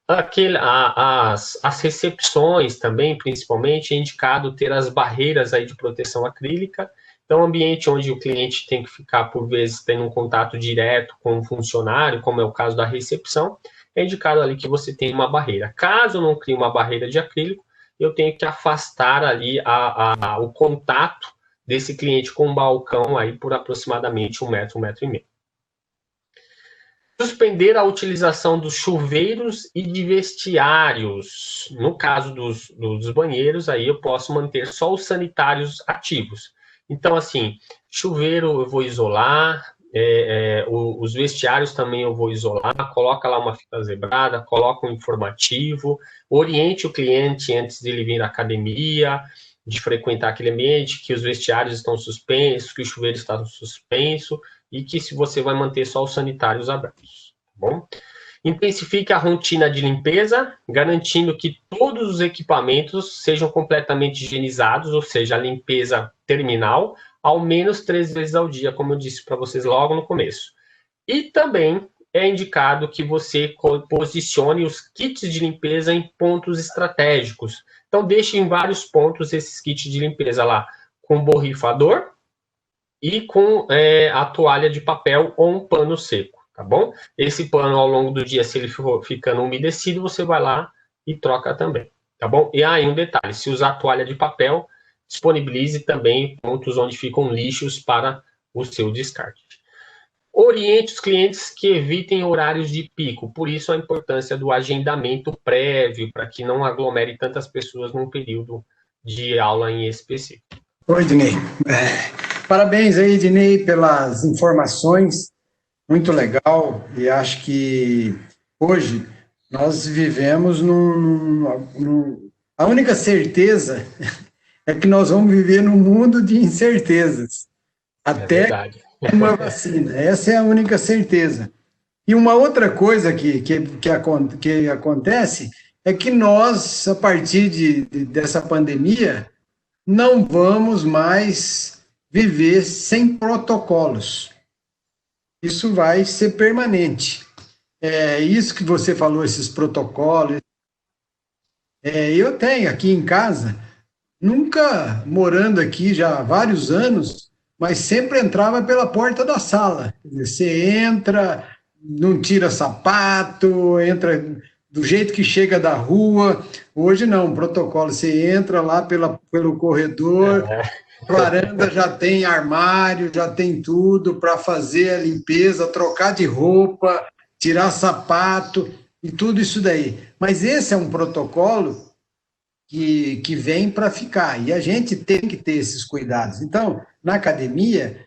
As recepções também, principalmente, é indicado ter as barreiras aí de proteção acrílica. Então, ambiente onde o cliente tem que ficar, por vezes, tendo um contato direto com o funcionário, como é o caso da recepção, é indicado ali que você tenha uma barreira. Caso não crie uma barreira de acrílico, eu tenho que afastar ali o contato desse cliente com o balcão aí por aproximadamente 1 metro, 1,5 metro. Suspender a utilização dos chuveiros e de vestiários. No caso dos banheiros, aí eu posso manter só os sanitários ativos. Então, assim, chuveiro eu vou isolar, os vestiários também eu vou isolar, coloca lá uma fita zebrada, coloca um informativo, oriente o cliente antes de ele vir à academia, de frequentar aquele ambiente, que os vestiários estão suspensos, que o chuveiro está suspenso, e que se você vai manter só os sanitários abertos, tá bom? Intensifique a rotina de limpeza, garantindo que todos os equipamentos sejam completamente higienizados, ou seja, a limpeza terminal, ao menos 3 vezes ao dia, como eu disse para vocês logo no começo. E também é indicado que você posicione os kits de limpeza em pontos estratégicos. Então, deixe em vários pontos esses kits de limpeza lá, com borrifador, e com a toalha de papel ou um pano seco, tá bom? Esse pano, ao longo do dia, se ele for ficando umedecido, você vai lá e troca também, tá bom? E aí, um detalhe, se usar toalha de papel, disponibilize também pontos onde ficam lixos para o seu descarte. Oriente os clientes que evitem horários de pico, por isso a importância do agendamento prévio, para que não aglomere tantas pessoas num período de aula em específico. Oi, Ednei. Parabéns aí, Ednei, pelas informações, muito legal, e acho que hoje nós vivemos a única certeza é que nós vamos viver num mundo de incertezas, até uma vacina, essa é a única certeza. E uma outra coisa que acontece é que nós, a partir dessa pandemia, não vamos mais viver sem protocolos. Isso vai ser permanente. Isso que você falou, esses protocolos. Eu tenho aqui em casa, nunca morando aqui já há vários anos, mas sempre entrava pela porta da sala. Você entra, não tira sapato, entra do jeito que chega da rua. Hoje não, protocolo, você entra lá pelo corredor, varanda já tem armário, já tem tudo para fazer a limpeza, trocar de roupa, tirar sapato e tudo isso daí. Mas esse é um protocolo que vem para ficar, e a gente tem que ter esses cuidados. Então, na academia,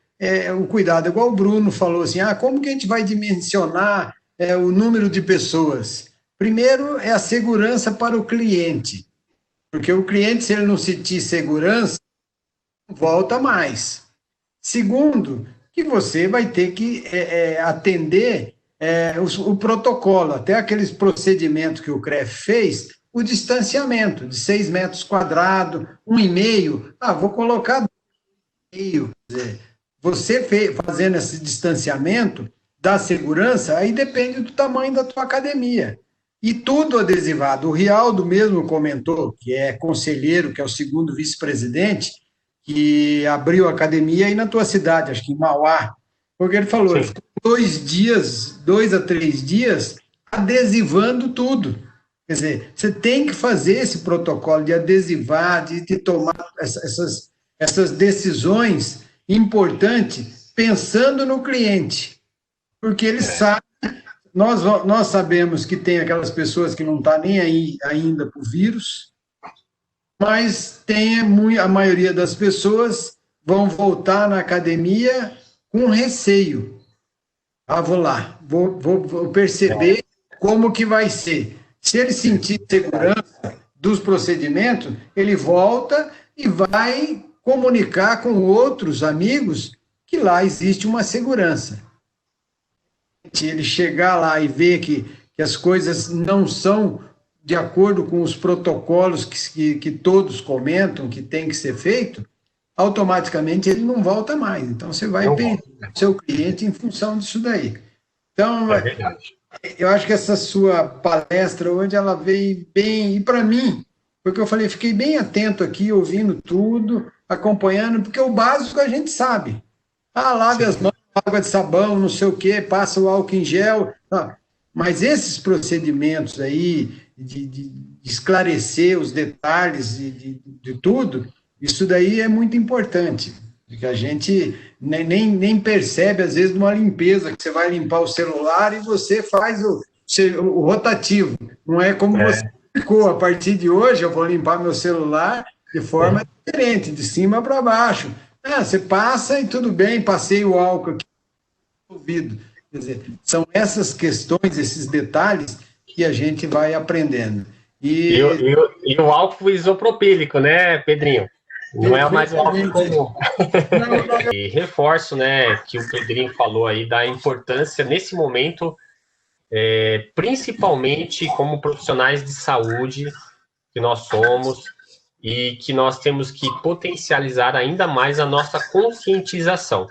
o cuidado, igual o Bruno falou assim, como que a gente vai dimensionar o número de pessoas? Primeiro, é a segurança para o cliente, porque o cliente, se ele não sentir segurança, não volta mais. Segundo, que você vai ter que atender o protocolo, até aqueles procedimentos que o CREF fez, o distanciamento de 6 metros quadrados, 1,5, vou colocar 2,5. Você fazendo esse distanciamento da segurança, aí depende do tamanho da tua academia. E tudo adesivado. O Rialdo mesmo comentou, que é conselheiro, que é o segundo vice-presidente, que abriu a academia aí na tua cidade, acho que em Mauá, porque ele falou, ele ficou 2 a 3 dias, adesivando tudo. Quer dizer, você tem que fazer esse protocolo de adesivar, de tomar essas decisões importantes, pensando no cliente, porque ele sabe, nós sabemos que tem aquelas pessoas que não estão nem aí ainda para o vírus, mas a maioria das pessoas vão voltar na academia com receio. Vou lá, vou perceber como que vai ser. Se ele sentir segurança dos procedimentos, ele volta e vai comunicar com outros amigos que lá existe uma segurança. Ele chegar lá e ver que as coisas não são de acordo com os protocolos que todos comentam que tem que ser feito, automaticamente ele não volta mais. Então, você vai perder o seu cliente em função disso daí. Então, eu acho que essa sua palestra hoje, ela veio bem, e para mim, porque eu falei, fiquei bem atento aqui, ouvindo tudo, acompanhando, porque o básico a gente sabe. Lave as mãos, água de sabão, não sei o quê, passa o álcool em gel. Mas esses procedimentos aí de esclarecer os detalhes de tudo, isso daí é muito importante, porque a gente nem percebe, às vezes, numa limpeza, que você vai limpar o celular e você faz o rotativo. Não é como você ficou. A partir de hoje, eu vou limpar meu celular de forma diferente, de cima para baixo. Você passa e tudo bem, passei o álcool aqui no ouvido. Quer dizer, são essas questões, esses detalhes que a gente vai aprendendo. E o álcool isopropílico, né, Pedrinho? Não é mais um álcool comum. E reforço, né, que o Pedrinho falou aí da importância nesse momento, principalmente como profissionais de saúde que nós somos, e que nós temos que potencializar ainda mais a nossa conscientização.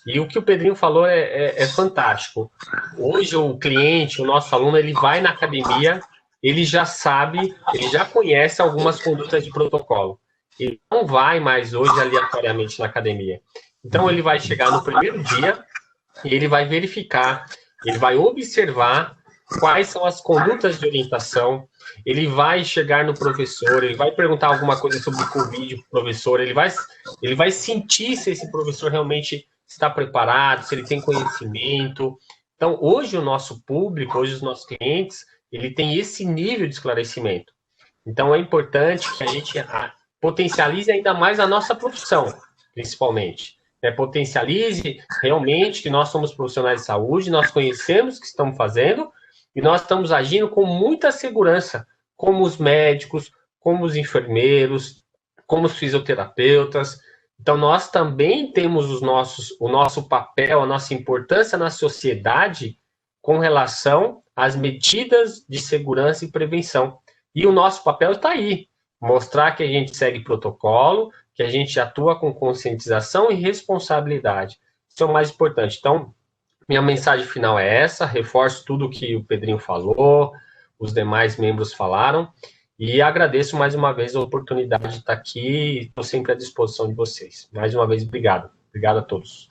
E o que o Pedrinho falou é fantástico. Hoje o cliente, o nosso aluno, ele vai na academia, ele já sabe, ele já conhece algumas condutas de protocolo. Ele não vai mais hoje aleatoriamente na academia. Então ele vai chegar no primeiro dia e ele vai verificar, ele vai observar quais são as condutas de orientação, ele vai chegar no professor, ele vai perguntar alguma coisa sobre o Covid para o professor, ele vai sentir se esse professor realmente está preparado, se ele tem conhecimento. Então, hoje o nosso público, hoje os nossos clientes, ele tem esse nível de esclarecimento. Então, é importante que a gente potencialize ainda mais a nossa profissão, principalmente. Potencialize realmente que nós somos profissionais de saúde, nós conhecemos o que estamos fazendo e nós estamos agindo com muita segurança, como os médicos, como os enfermeiros, como os fisioterapeutas. Então, nós também temos o nosso papel, a nossa importância na sociedade com relação às medidas de segurança e prevenção. E o nosso papel está aí, mostrar que a gente segue protocolo, que a gente atua com conscientização e responsabilidade. Isso é o mais importante. Então, minha mensagem final é essa, reforço tudo que o Pedrinho falou, os demais membros falaram, e agradeço mais uma vez a oportunidade de estar aqui, estou sempre à disposição de vocês. Mais uma vez, obrigado. Obrigado a todos.